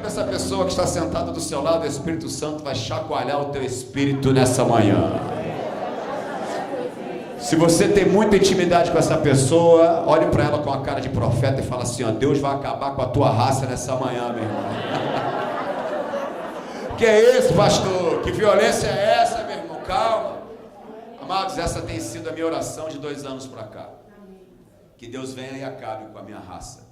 Essa pessoa que está sentada do seu lado, o Espírito Santo vai chacoalhar o teu espírito nessa manhã. Se você tem muita intimidade com essa pessoa, olhe para ela com a cara de profeta e fala assim, ó, Deus vai acabar com a tua raça nessa manhã, meu irmão. Que é isso, pastor? Que violência é essa, meu irmão? Calma. Amados, essa tem sido a minha oração de 2 anos para cá. Que Deus venha e acabe com a minha raça.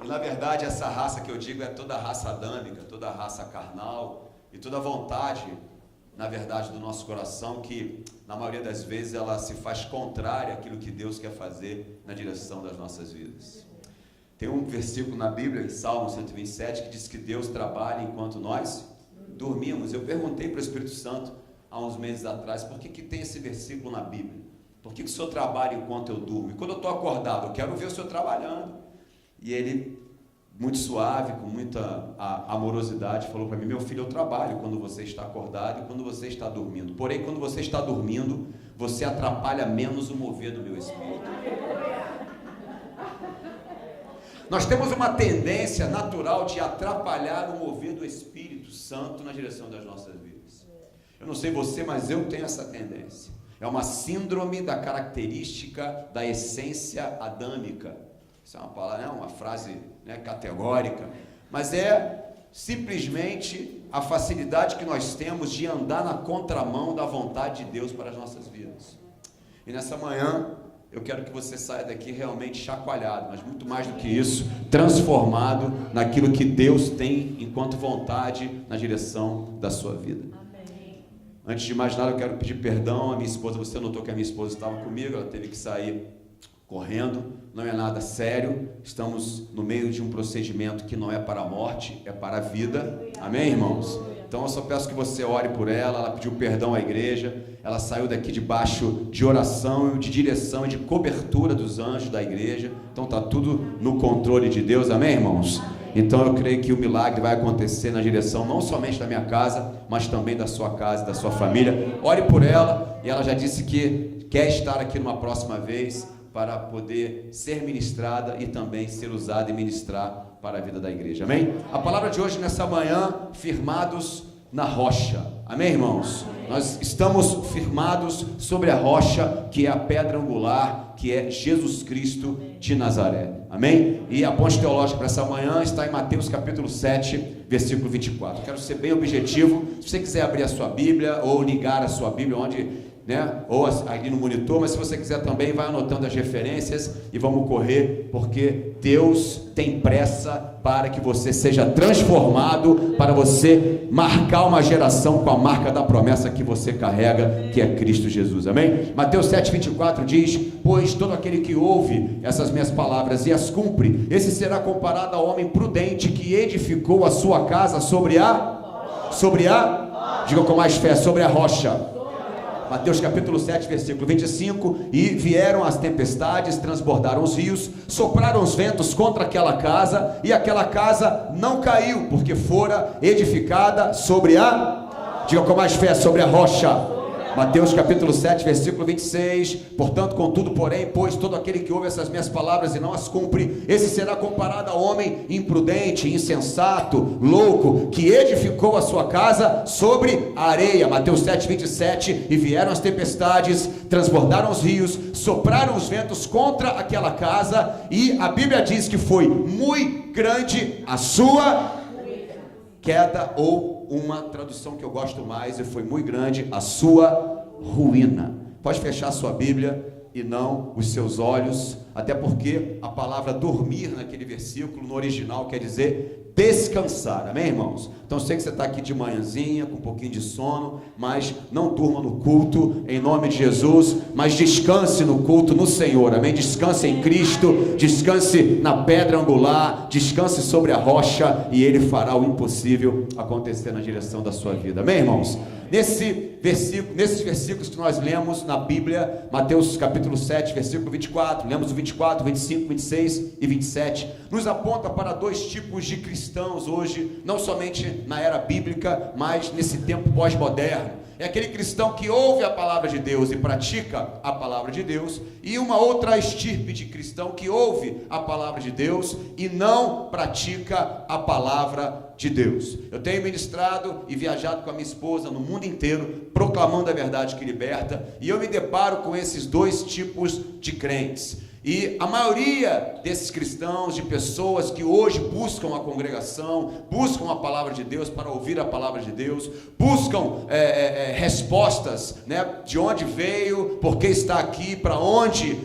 E na verdade essa raça que eu digo é toda a raça adâmica, toda a raça carnal e toda a vontade, na verdade, do nosso coração, que na maioria das vezes ela se faz contrária àquilo que Deus quer fazer na direção das nossas vidas. Tem um versículo na Bíblia, em Salmo 127, que diz que Deus trabalha enquanto nós dormimos. Eu perguntei para o Espírito Santo há uns meses atrás, por que tem esse versículo na Bíblia? Por que o Senhor trabalha enquanto eu durmo? E quando eu estou acordado, eu quero ver o Senhor trabalhando. E ele, muito suave, com muita amorosidade, falou para mim, meu filho, eu trabalho quando você está acordado e quando você está dormindo. Porém, quando você está dormindo, você atrapalha menos o mover do meu espírito. Nós temos uma tendência natural de atrapalhar o mover do Espírito Santo na direção das nossas vidas. Eu não sei você, mas eu tenho essa tendência. É uma síndrome da característica da essência adâmica. Isso é uma palavra, né? Uma frase, né, categórica, mas é simplesmente a facilidade que nós temos de andar na contramão da vontade de Deus para as nossas vidas. E nessa manhã eu quero que você saia daqui realmente chacoalhado, mas muito mais do que isso, transformado naquilo que Deus tem enquanto vontade na direção da sua vida. Amém. Antes de mais nada, eu quero pedir perdão à minha esposa. Você notou que a minha esposa estava comigo, ela teve que sair correndo, não é nada sério, estamos no meio de um procedimento que não é para a morte, é para a vida, amém, irmãos? Então eu só peço que você ore por ela pediu perdão à igreja, ela saiu daqui debaixo de oração, de direção e de cobertura dos anjos da igreja, então está tudo no controle de Deus, amém, irmãos? Então eu creio que o milagre vai acontecer na direção não somente da minha casa, mas também da sua casa, da sua família. Ore por ela, e ela já disse que quer estar aqui numa próxima vez, para poder ser ministrada e também ser usada e ministrar para a vida da igreja, amém? A palavra de hoje nessa manhã, firmados na rocha, amém, irmãos? Nós estamos firmados sobre a rocha, que é a pedra angular, que é Jesus Cristo de Nazaré, amém? E a ponte teológica para essa manhã está em Mateus capítulo 7, versículo 24, quero ser bem objetivo. Se você quiser abrir a sua Bíblia, ou ligar a sua Bíblia, onde... né? Ou ali no monitor, mas se você quiser também, vai anotando as referências e vamos correr, porque Deus tem pressa para que você seja transformado, para você marcar uma geração com a marca da promessa que você carrega, que é Cristo Jesus, amém? Mateus 7,24 diz, pois todo aquele que ouve essas minhas palavras e as cumpre, esse será comparado ao homem prudente que edificou a sua casa sobre a, diga com mais fé, sobre a rocha. Mateus capítulo 7, versículo 25, e vieram as tempestades, transbordaram os rios, sopraram os ventos contra aquela casa, e aquela casa não caiu, porque fora edificada sobre a, diga com mais fé, sobre a rocha. Mateus capítulo 7, versículo 26, portanto, contudo, porém, pois todo aquele que ouve essas minhas palavras e não as cumpre, esse será comparado ao homem imprudente, insensato, louco, que edificou a sua casa sobre a areia. Mateus 7, 27, e vieram as tempestades, transbordaram os rios, sopraram os ventos contra aquela casa, e a Bíblia diz que foi muito grande a sua queda, ou uma tradução que eu gosto mais, e foi muito grande a sua ruína. Pode fechar a sua Bíblia e não os seus olhos, até porque a palavra dormir naquele versículo, no original, quer dizer descansar, amém, irmãos? Então eu sei que você está aqui de manhãzinha, com um pouquinho de sono, mas não durma no culto, em nome de Jesus, mas descanse no culto no Senhor, amém? Descanse em Cristo, descanse na pedra angular, descanse sobre a rocha, e Ele fará o impossível acontecer na direção da sua vida, amém, irmãos? Nesses versículos que nós lemos na Bíblia, Mateus capítulo 7, versículo 24, lemos o 24, 25, 26 e 27, nos aponta para dois tipos de cristãos hoje, não somente na era bíblica, mas nesse tempo pós-moderno. É aquele cristão que ouve a palavra de Deus e pratica a palavra de Deus, e uma outra estirpe de cristão que ouve a palavra de Deus e não pratica a palavra de Deus. Eu tenho ministrado e viajado com a minha esposa no mundo inteiro, proclamando a verdade que liberta, e eu me deparo com esses dois tipos de crentes. E a maioria desses cristãos, de pessoas que hoje buscam a congregação, buscam a palavra de Deus para ouvir a palavra de Deus, buscam respostas, né, de onde veio, por que está aqui, para onde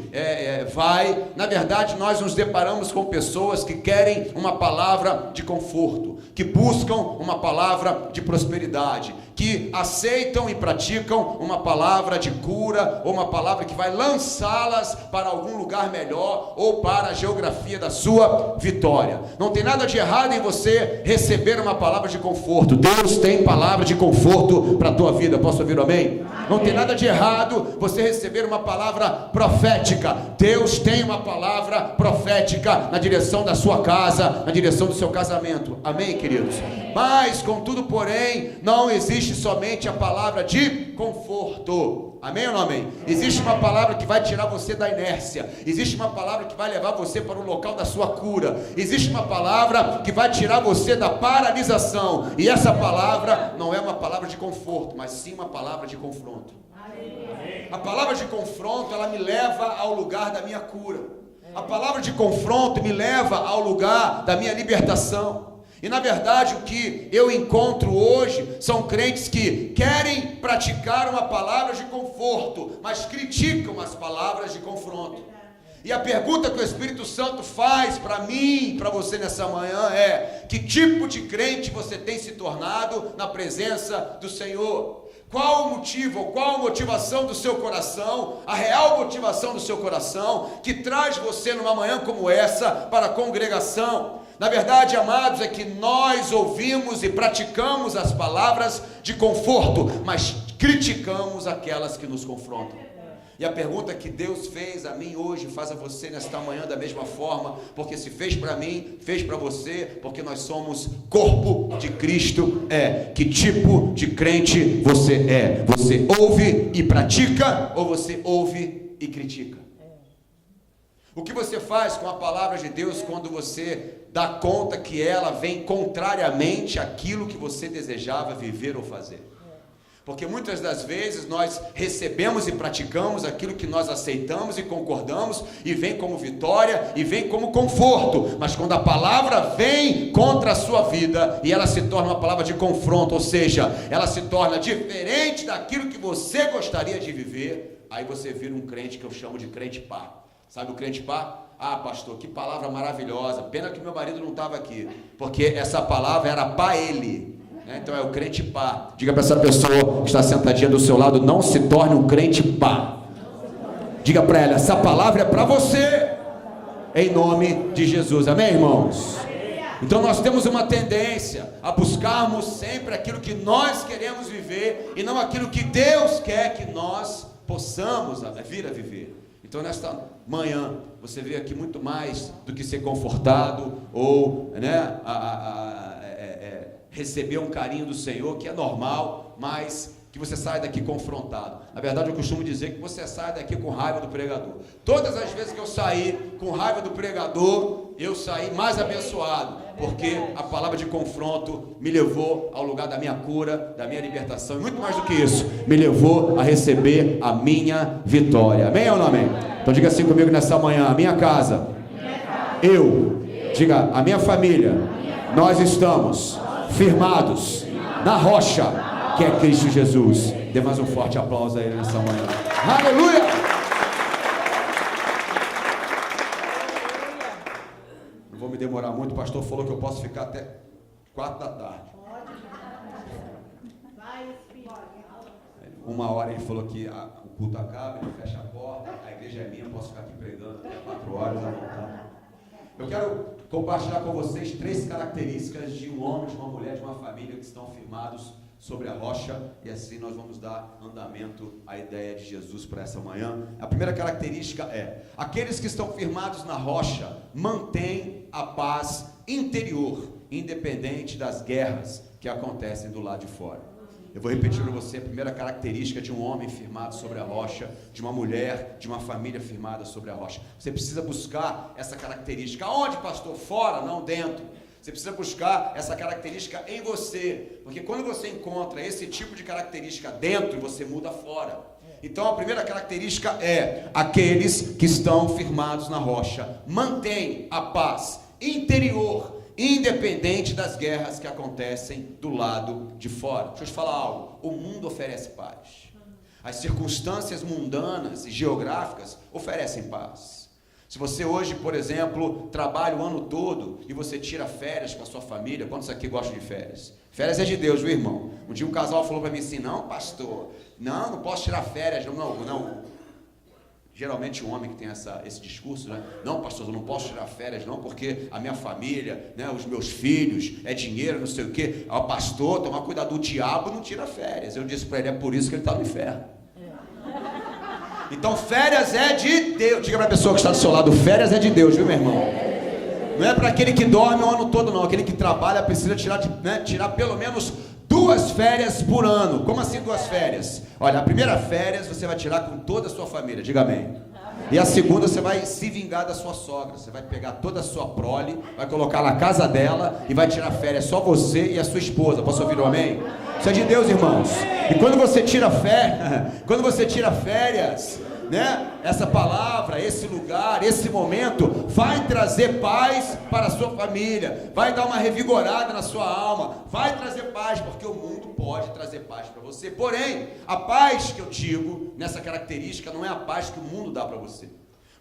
vai. Na verdade, nós nos deparamos com pessoas que querem uma palavra de conforto, que buscam uma palavra de prosperidade, que aceitam e praticam uma palavra de cura, ou uma palavra que vai lançá-las para algum lugar melhor, ou para a geografia da sua vitória. Não tem nada de errado em você receber uma palavra de conforto. Deus tem palavra de conforto para a tua vida. Posso ouvir um amém? Não tem nada de errado você receber uma palavra profética. Deus tem uma palavra profética na direção da sua casa, na direção do seu casamento. Amém, queridos? Mas, contudo, porém, não existe somente a palavra de conforto. Amém ou não amém? Existe uma palavra que vai tirar você da inércia. Existe uma palavra que vai levar você para o local da sua cura. Existe uma palavra que vai tirar você da paralisação. E essa palavra não é uma palavra de conforto, mas sim uma palavra de confronto. A palavra de confronto, ela me leva ao lugar da minha cura. A palavra de confronto me leva ao lugar da minha libertação. E na verdade o que eu encontro hoje são crentes que querem praticar uma palavra de conforto, mas criticam as palavras de confronto. E a pergunta que o Espírito Santo faz para mim, para você nessa manhã é: que tipo de crente você tem se tornado na presença do Senhor? Qual o motivo, qual a motivação do seu coração, a real motivação do seu coração, que traz você numa manhã como essa para a congregação? Na verdade, amados, é que nós ouvimos e praticamos as palavras de conforto, mas criticamos aquelas que nos confrontam. E a pergunta que Deus fez a mim hoje, faz a você nesta manhã da mesma forma, porque se fez para mim, fez para você, porque nós somos corpo de Cristo, que tipo de crente você é? Você ouve e pratica, ou você ouve e critica? O que você faz com a palavra de Deus quando você dá conta que ela vem contrariamente àquilo que você desejava viver ou fazer? Porque muitas das vezes nós recebemos e praticamos aquilo que nós aceitamos e concordamos, e vem como vitória, e vem como conforto. Mas quando a palavra vem contra a sua vida, e ela se torna uma palavra de confronto, ou seja, ela se torna diferente daquilo que você gostaria de viver, aí você vira um crente que eu chamo de crente pá. Sabe o crente pá? Ah, pastor, que palavra maravilhosa. Pena que meu marido não estava aqui, porque essa palavra era para ele. Então é o crente pá. Diga para essa pessoa que está sentadinha do seu lado: não se torne um crente pá. Diga para ela: essa palavra é para você, em nome de Jesus. Amém, irmãos? Então nós temos uma tendência a buscarmos sempre aquilo que nós queremos viver, e não aquilo que Deus quer que nós possamos vir a viver. Então nesta manhã você vê aqui muito mais do que ser confortado ou receber um carinho do Senhor, que é normal, mas que você saia daqui confrontado. Na verdade, eu costumo dizer que você sai daqui com raiva do pregador. Todas as vezes que eu saí com raiva do pregador, eu saí mais abençoado, porque a palavra de confronto me levou ao lugar da minha cura, da minha libertação, e muito mais do que isso, me levou a receber a minha vitória. Amém ou não amém? Então diga assim comigo nessa manhã: a minha casa, diga, a minha família, nós estamos firmados na rocha que é Cristo Jesus. Dê mais um forte aplauso a Ele nessa manhã. Aleluia! Não vou me demorar muito, o pastor falou que eu posso ficar até 4 da tarde. Uma hora ele falou que o culto acaba, ele fecha a porta, a igreja é minha, eu posso ficar aqui pregando até 4 horas à vontade. Eu quero compartilhar com vocês 3 características de um homem, de uma mulher, de uma família que estão firmados sobre a rocha, e assim nós vamos dar andamento à ideia de Jesus para essa manhã. A primeira característica é: aqueles que estão firmados na rocha mantêm a paz interior, independente das guerras que acontecem do lado de fora. Eu vou repetir para você a primeira característica de um homem firmado sobre a rocha, de uma mulher, de uma família firmada sobre a rocha. Você precisa buscar essa característica. Aonde, pastor? Fora, não dentro. Você precisa buscar essa característica em você, porque quando você encontra esse tipo de característica dentro, você muda fora. Então a primeira característica é: aqueles que estão firmados na rocha mantêm a paz interior, independente das guerras que acontecem do lado de fora. Deixa eu te falar algo: o mundo oferece paz, as circunstâncias mundanas e geográficas oferecem paz. Se você hoje, por exemplo, trabalha o ano todo e você tira férias com a sua família, quantos aqui gostam de férias? Férias é de Deus, viu, irmão? Um dia um casal falou para mim assim: não, pastor, não posso tirar férias, não. Geralmente o homem que tem esse discurso, né? Não, pastor, eu não posso tirar férias não, porque a minha família, né, os meus filhos, é dinheiro, não sei o quê. O pastor, toma cuidado, o diabo não tira férias. Eu disse para ele: é por isso que ele está no inferno. Então férias é de Deus. Diga para a pessoa que está do seu lado: férias é de Deus, viu, meu irmão? Não é para aquele que dorme o ano todo, não. Aquele que trabalha precisa tirar pelo menos 2 férias por ano. Como assim 2 férias? Olha, a primeira férias você vai tirar com toda a sua família. Diga amém. E a segunda você vai se vingar da sua sogra. Você vai pegar toda a sua prole, vai colocar na casa dela e vai tirar férias só você e a sua esposa. Posso ouvir um amém? Isso é de Deus, irmãos. E quando você tira férias, né? Essa palavra, esse lugar, esse momento vai trazer paz para a sua família, vai dar uma revigorada na sua alma, vai trazer paz, porque o mundo pode trazer paz para você. Porém, a paz que eu digo nessa característica não é a paz que o mundo dá para você.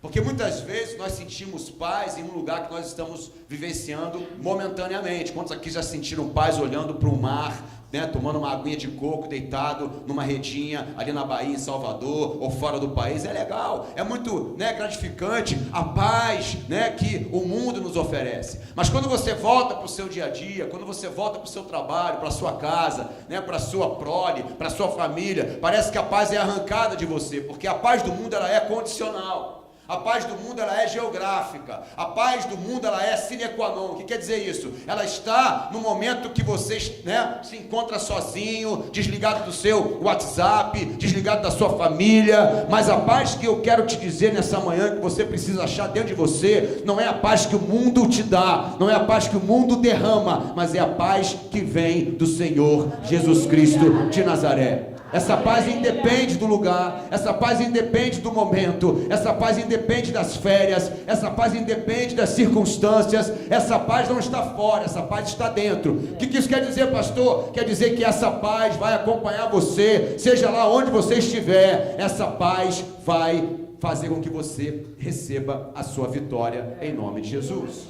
Porque muitas vezes nós sentimos paz em um lugar que nós estamos vivenciando momentaneamente. Quantos aqui já sentiram paz olhando para o mar, né, tomando uma aguinha de coco, deitado numa redinha ali na Bahia, em Salvador, ou fora do país? É legal, é muito, né, gratificante a paz, né, que o mundo nos oferece. Mas quando você volta para o seu dia a dia, quando você volta para o seu trabalho, para a sua casa, né, para a sua prole, para a sua família, parece que a paz é arrancada de você, porque a paz do mundo ela é condicional. A paz do mundo ela é geográfica. A paz do mundo ela é sine qua non. O que quer dizer isso? Ela está no momento que você, né, se encontra sozinho, desligado do seu WhatsApp, desligado da sua família. Mas a paz que eu quero te dizer nessa manhã, que você precisa achar dentro de você, não é a paz que o mundo te dá, não é a paz que o mundo derrama, mas é a paz que vem do Senhor Jesus Cristo de Nazaré. Essa paz independe do lugar, essa paz independe do momento, essa paz independe das férias, essa paz independe das circunstâncias, essa paz não está fora, essa paz está dentro. O que isso quer dizer, pastor? Quer dizer que essa paz vai acompanhar você, seja lá onde você estiver, essa paz vai fazer com que você receba a sua vitória em nome de Jesus.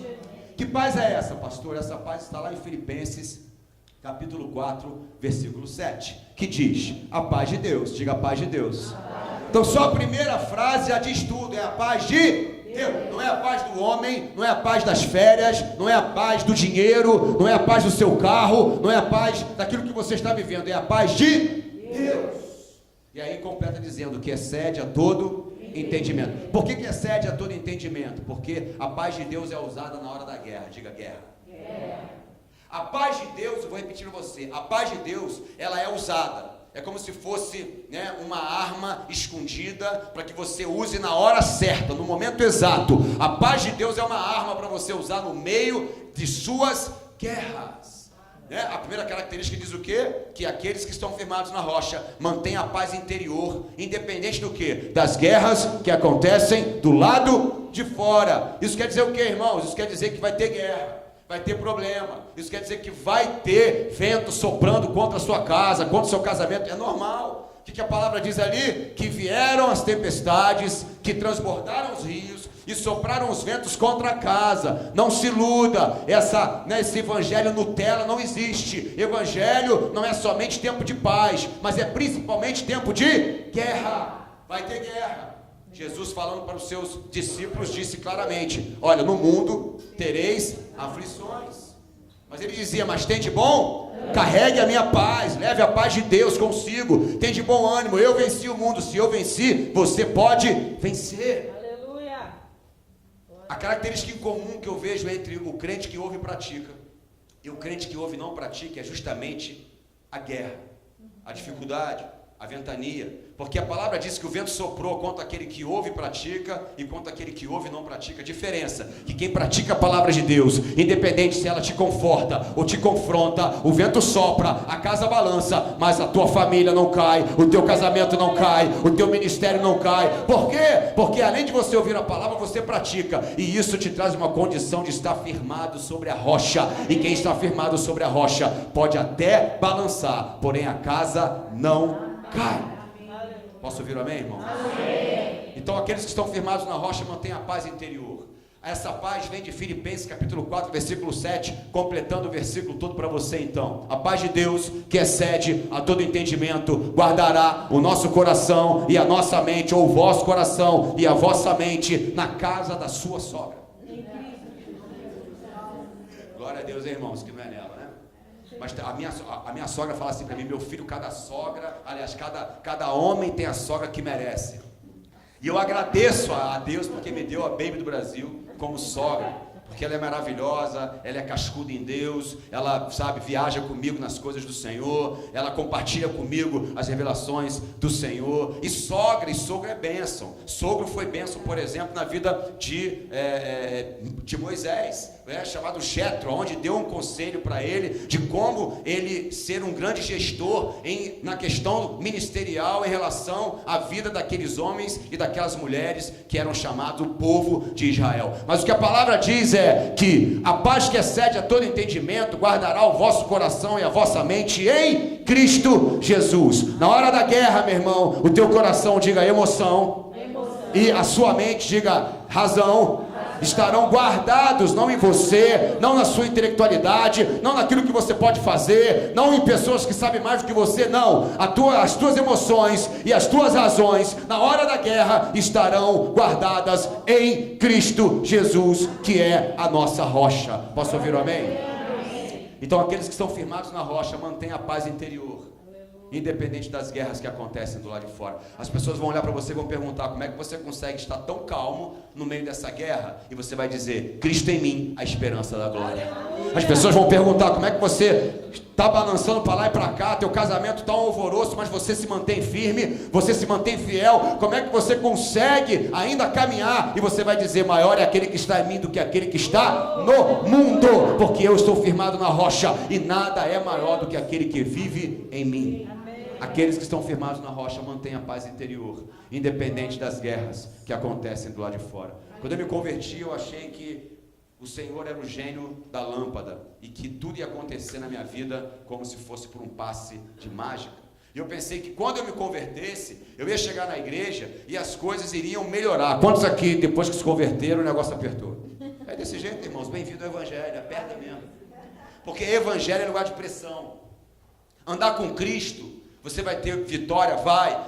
Que paz é essa, pastor? Essa paz está lá em Filipenses capítulo 4, versículo 7, que diz: a paz de Deus. Diga: a paz de Deus. Então só a primeira frase já diz tudo: é a paz de Deus. Não é a paz do homem, não é a paz das férias, não é a paz do dinheiro, não é a paz do seu carro, não é a paz daquilo que você está vivendo, é a paz de Deus. E aí completa dizendo que excede a todo entendimento. Por que excede a todo entendimento? Porque a paz de Deus é usada na hora da guerra. Diga: guerra. A paz de Deus, eu vou repetir para você, a paz de Deus, ela é usada. É como se fosse, né, uma arma escondida para que você use na hora certa, no momento exato. A paz de Deus é uma arma para você usar no meio de suas guerras. Né? A primeira característica diz o quê? Que aqueles que estão firmados na rocha mantêm a paz interior, independente do quê? Das guerras que acontecem do lado de fora. Isso quer dizer o quê, irmãos? Isso quer dizer que vai ter guerra, vai ter problema. Isso quer dizer que vai ter vento soprando contra a sua casa, contra o seu casamento. É normal. O que a palavra diz ali? Que vieram as tempestades, que transbordaram os rios e sopraram os ventos contra a casa. Não se iluda, esse evangelho Nutella não existe. Evangelho não é somente tempo de paz, mas é principalmente tempo de guerra. Vai ter guerra. Jesus, falando para os seus discípulos, disse claramente: olha, no mundo tereis aflições. Mas ele dizia: mas tem de bom? Carregue a minha paz, leve a paz de Deus consigo. Tem de bom ânimo, eu venci o mundo. Se eu venci, você pode vencer. Aleluia. A característica em comum que eu vejo entre o crente que ouve e pratica e o crente que ouve e não pratica é justamente a guerra, a dificuldade, a ventania. Porque a palavra diz que o vento soprou contra aquele que ouve e pratica e contra aquele que ouve e não pratica. A diferença é que quem pratica a palavra de Deus, independente se ela te conforta ou te confronta, o vento sopra, a casa balança, mas a tua família não cai, o teu casamento não cai, o teu ministério não cai. Por quê? Porque além de você ouvir a palavra, você pratica, e isso te traz uma condição de estar firmado sobre a rocha. E quem está firmado sobre a rocha pode até balançar, porém a casa não cai. Posso ouvir um amém, irmão? Amém. Então aqueles que estão firmados na rocha mantêm a paz interior. Essa paz vem de Filipenses capítulo 4, versículo 7, completando o versículo todo para você então. A paz de Deus, que excede a todo entendimento, guardará o nosso coração e a nossa mente, ou o vosso coração e a vossa mente, na casa da sua sogra. Glória a Deus, irmãos, que não é nela, né? Mas a minha sogra fala assim para mim: meu filho, cada sogra, aliás, cada homem tem a sogra que merece. E eu agradeço a Deus porque me deu a Baby do Brasil como sogra. Porque ela é maravilhosa, ela é cascuda em Deus, ela, viaja comigo nas coisas do Senhor, ela compartilha comigo as revelações do Senhor. E sogra e sogro é bênção. Sogro foi bênção, por exemplo, na vida de Moisés, chamado Jetro, onde deu um conselho para ele de como ele ser um grande gestor na questão ministerial em relação à vida daqueles homens e daquelas mulheres que eram chamados o povo de Israel. Mas o que a palavra diz é que a paz que excede a todo entendimento guardará o vosso coração e a vossa mente em Cristo Jesus. Na hora da guerra, meu irmão, o teu coração diga emoção. E a sua mente diga razão. Estarão guardados não em você, não na sua intelectualidade, não naquilo que você pode fazer, não em pessoas que sabem mais do que você, não. As tuas emoções e as tuas razões na hora da guerra estarão guardadas em Cristo Jesus, que é a nossa rocha. Posso ouvir um amém? Então aqueles que estão firmados na rocha mantêm a paz interior, independente das guerras que acontecem do lado de fora. As pessoas vão olhar para você e vão perguntar: como é que você consegue estar tão calmo no meio dessa guerra? E você vai dizer: Cristo em mim, a esperança da glória. As pessoas vão perguntar: como é que você está balançando para lá e para cá, teu casamento está um alvoroço, mas você se mantém firme, você se mantém fiel? Como é que você consegue ainda caminhar? E você vai dizer: maior é aquele que está em mim do que aquele que está no mundo, porque eu estou firmado na rocha e nada é maior do que aquele que vive em mim. Aqueles que estão firmados na rocha mantêm a paz interior, independente das guerras que acontecem do lado de fora. Quando eu me converti, eu achei que o Senhor era o gênio da lâmpada e que tudo ia acontecer na minha vida como se fosse por um passe de mágica. E eu pensei que quando eu me convertesse, eu ia chegar na igreja e as coisas iriam melhorar. Quantos aqui, depois que se converteram, o negócio apertou? É desse jeito, irmãos. Bem-vindo ao Evangelho, aperta mesmo. Porque Evangelho é lugar de pressão. Andar com Cristo, você vai ter vitória,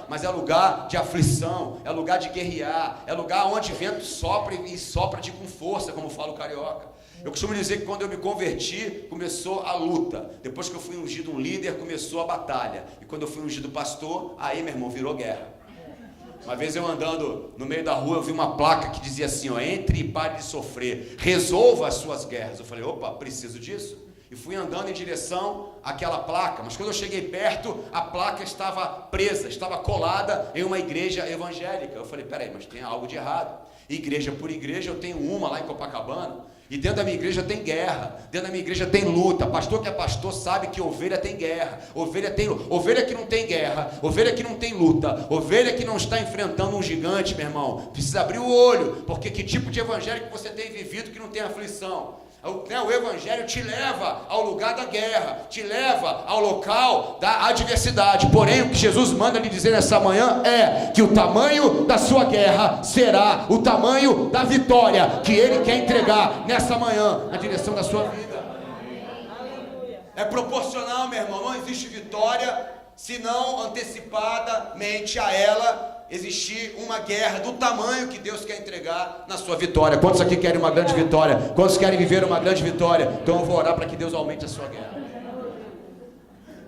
mas é lugar de aflição, é lugar de guerrear, é lugar onde o vento sopra e sopra com força, como fala o carioca. Eu costumo dizer que quando eu me converti, começou a luta. Depois que eu fui ungido um líder, começou a batalha. E quando eu fui ungido pastor, aí, meu irmão, virou guerra. Uma vez eu andando no meio da rua, eu vi uma placa que dizia assim: entre e pare de sofrer, resolva as suas guerras. Eu falei: opa, preciso disso. E fui andando em direção àquela placa, mas quando eu cheguei perto, a placa estava presa, estava colada em uma igreja evangélica. Eu falei: peraí, mas tem algo de errado. Igreja por igreja, eu tenho uma lá em Copacabana, e dentro da minha igreja tem guerra, dentro da minha igreja tem luta. Pastor que é pastor sabe que ovelha tem guerra, ovelha que não tem guerra, ovelha que não tem luta, ovelha que não está enfrentando um gigante, meu irmão, precisa abrir o olho, porque que tipo de evangelho que você tem vivido que não tem aflição? O Evangelho te leva ao lugar da guerra, te leva ao local da adversidade. Porém, o que Jesus manda lhe dizer nessa manhã é que o tamanho da sua guerra será o tamanho da vitória que Ele quer entregar nessa manhã na direção da sua vida. É proporcional, meu irmão. Não existe vitória se não antecipadamente a ela existir uma guerra do tamanho que Deus quer entregar na sua vitória. Quantos aqui querem uma grande vitória? Quantos querem viver uma grande vitória? Então eu vou orar para que Deus aumente a sua guerra.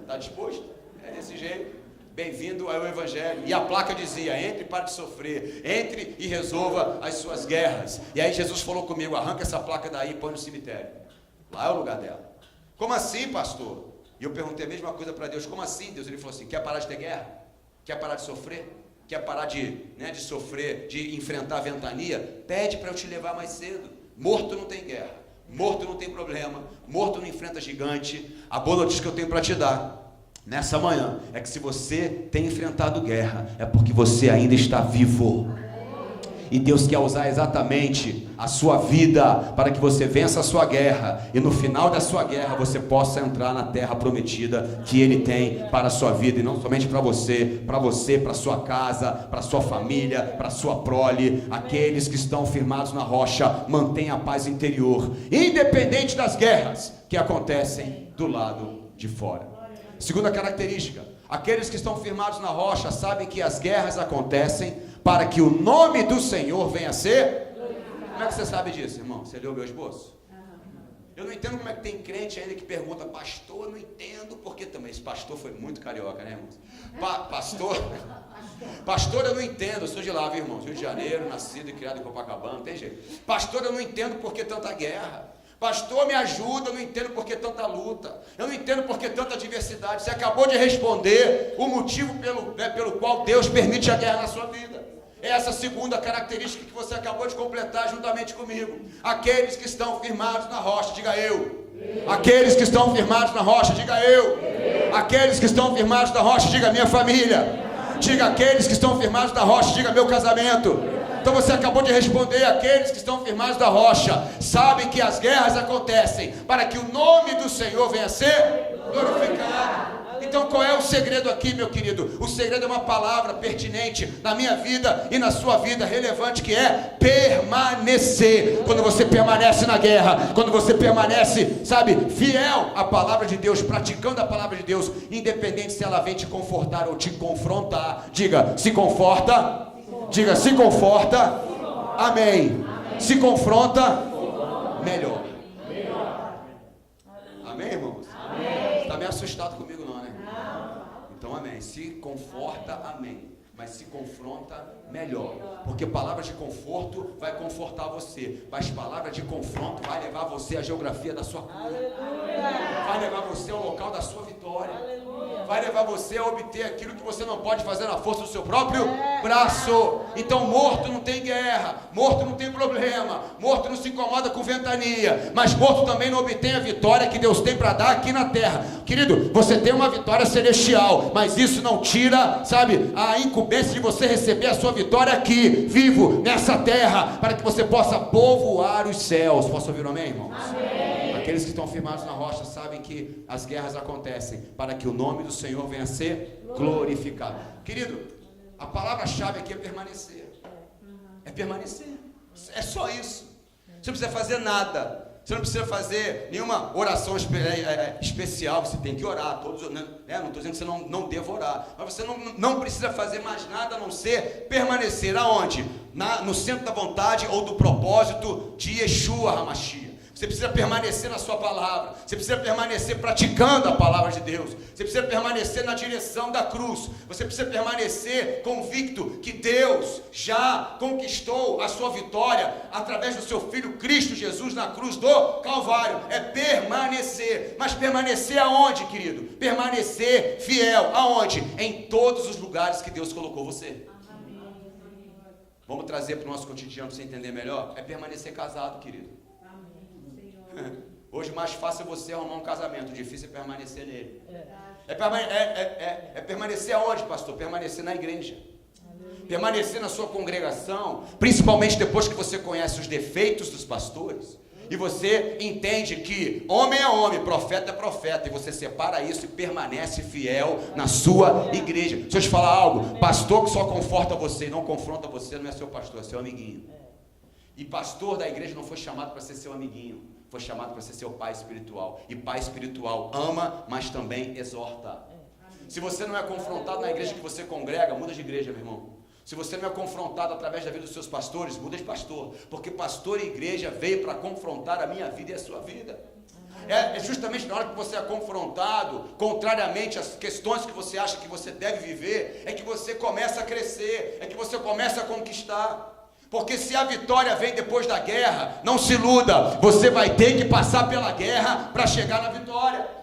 Está disposto? É desse jeito. Bem-vindo ao Evangelho. E a placa dizia: entre e pare de sofrer, entre e resolva as suas guerras. E aí Jesus falou comigo: arranca essa placa daí e põe no cemitério. Lá é o lugar dela. Como assim, pastor? E eu perguntei a mesma coisa para Deus: como assim, Deus? Ele falou assim: quer parar de ter guerra? Quer parar de sofrer? Quer parar de sofrer, de enfrentar a ventania? Pede para eu te levar mais cedo. Morto não tem guerra, morto não tem problema, morto não enfrenta gigante. A boa notícia que eu tenho para te dar nessa manhã é que se você tem enfrentado guerra, é porque você ainda está vivo. E Deus quer usar exatamente a sua vida para que você vença a sua guerra e no final da sua guerra você possa entrar na terra prometida que Ele tem para a sua vida, e não somente para você, para a sua casa, para a sua família, para a sua prole. Aqueles que estão firmados na rocha mantêm a paz interior, independente das guerras que acontecem do lado de fora. Segunda característica: aqueles que estão firmados na rocha sabem que as guerras acontecem para que o nome do Senhor venha a ser. Como é que você sabe disso, irmão? Você leu o meu esboço? Eu não entendo como é que tem crente ainda que pergunta: pastor, eu não entendo, porque também esse pastor foi muito carioca, né, irmãos? Pastor, eu não entendo, eu sou de lá, viu, irmãos? Rio de Janeiro, nascido e criado em Copacabana, não tem jeito. Pastor, eu não entendo por que tanta guerra. Pastor, me ajuda, eu não entendo por que tanta luta, eu não entendo por que tanta adversidade. Você acabou de responder o motivo pelo qual Deus permite a guerra na sua vida. É essa segunda característica que você acabou de completar juntamente comigo. Aqueles que estão firmados na rocha, diga eu. Aqueles que estão firmados na rocha, diga eu. Aqueles que estão firmados na rocha, diga minha família. Diga aqueles que estão firmados na rocha, diga meu casamento. Então você acabou de responder: aqueles que estão firmados na rocha sabem que as guerras acontecem para que o nome do Senhor venha a ser glorificado. Então qual é o segredo aqui, meu querido? O segredo é uma palavra pertinente na minha vida e na sua vida, relevante, que é permanecer. Quando você permanece na guerra, quando você permanece, fiel à palavra de Deus, praticando a palavra de Deus, independente se ela vem te confortar ou te confrontar. Diga: se conforta. Diga: se conforta. Amém. Se confronta, melhor. Amém, irmãos? Você está meio assustado comigo, não, né? Então, amém. Se conforta, amém. Mas se confronta, melhor. Porque palavras de conforto vai confortar você, mas palavras de confronto vai levar você à geografia da sua cura. Vai levar você ao local da sua vitória. Vai levar você a obter aquilo que você não pode fazer na força do seu próprio braço. Então morto não tem guerra, morto não tem problema, morto não se incomoda com ventania, mas morto também não obtém a vitória que Deus tem para dar aqui na terra. Querido, você tem uma vitória celestial, mas isso não tira, a incumbência de você receber a sua vitória aqui, vivo, nessa terra, para que você possa povoar os céus. Posso ouvir um amém, irmãos? Amém. Aqueles que estão firmados na rocha sabem que as guerras acontecem para que o nome do Senhor venha a ser glorificado. Querido, a palavra-chave aqui é permanecer. É permanecer. É só isso. Você não precisa fazer nada. Você não precisa fazer nenhuma oração especial. Você tem que orar. Não estou dizendo que você não deva orar. Mas você não precisa fazer mais nada a não ser permanecer. Aonde? No centro da vontade ou do propósito de Yeshua HaMashiach. Você precisa permanecer na sua palavra. Você precisa permanecer praticando a palavra de Deus. Você precisa permanecer na direção da cruz. Você precisa permanecer convicto que Deus já conquistou a sua vitória através do seu Filho Cristo Jesus na cruz do Calvário. É permanecer. Mas permanecer aonde, querido? Permanecer fiel. Aonde? Em todos os lugares que Deus colocou você. Vamos trazer para o nosso cotidiano para você entender melhor? É permanecer casado, querido. Hoje mais fácil é você arrumar um casamento, difícil é permanecer nele. É permanecer aonde, pastor? Permanecer na igreja. Permanecer na sua congregação, principalmente depois que você conhece os defeitos dos pastores. E você entende que homem é homem, profeta é profeta, e você separa isso e permanece fiel na sua igreja. Deixa eu te falar algo, pastor que só conforta você e não confronta você não é seu pastor, é seu amiguinho. E pastor da igreja não foi chamado para ser seu amiguinho, foi chamado para ser seu pai espiritual. E pai espiritual ama, mas também exorta. Se você não é confrontado na igreja que você congrega, muda de igreja, meu irmão. Se você não é confrontado através da vida dos seus pastores, muda de pastor. Porque pastor e igreja veio para confrontar a minha vida e a sua vida. É justamente na hora que você é confrontado, contrariamente às questões que você acha que você deve viver, é que você começa a crescer, é que você começa a conquistar. Porque se a vitória vem depois da guerra, não se iluda, você vai ter que passar pela guerra para chegar na vitória.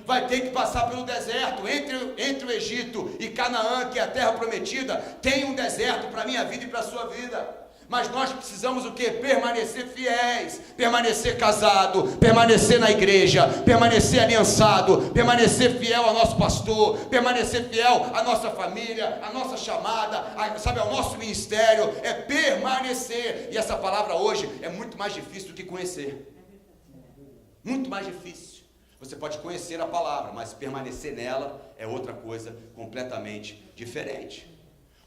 Vai ter que passar pelo deserto, entre o Egito e Canaã, que é a terra prometida, tem um deserto para a minha vida e para a sua vida. Mas nós precisamos o quê? Permanecer fiéis, permanecer casado, permanecer na igreja, permanecer aliançado, permanecer fiel ao nosso pastor, permanecer fiel à nossa família, à nossa chamada, ao nosso ministério, é permanecer. E essa palavra hoje é muito mais difícil do que conhecer. Muito mais difícil. Você pode conhecer a palavra, mas permanecer nela é outra coisa completamente diferente.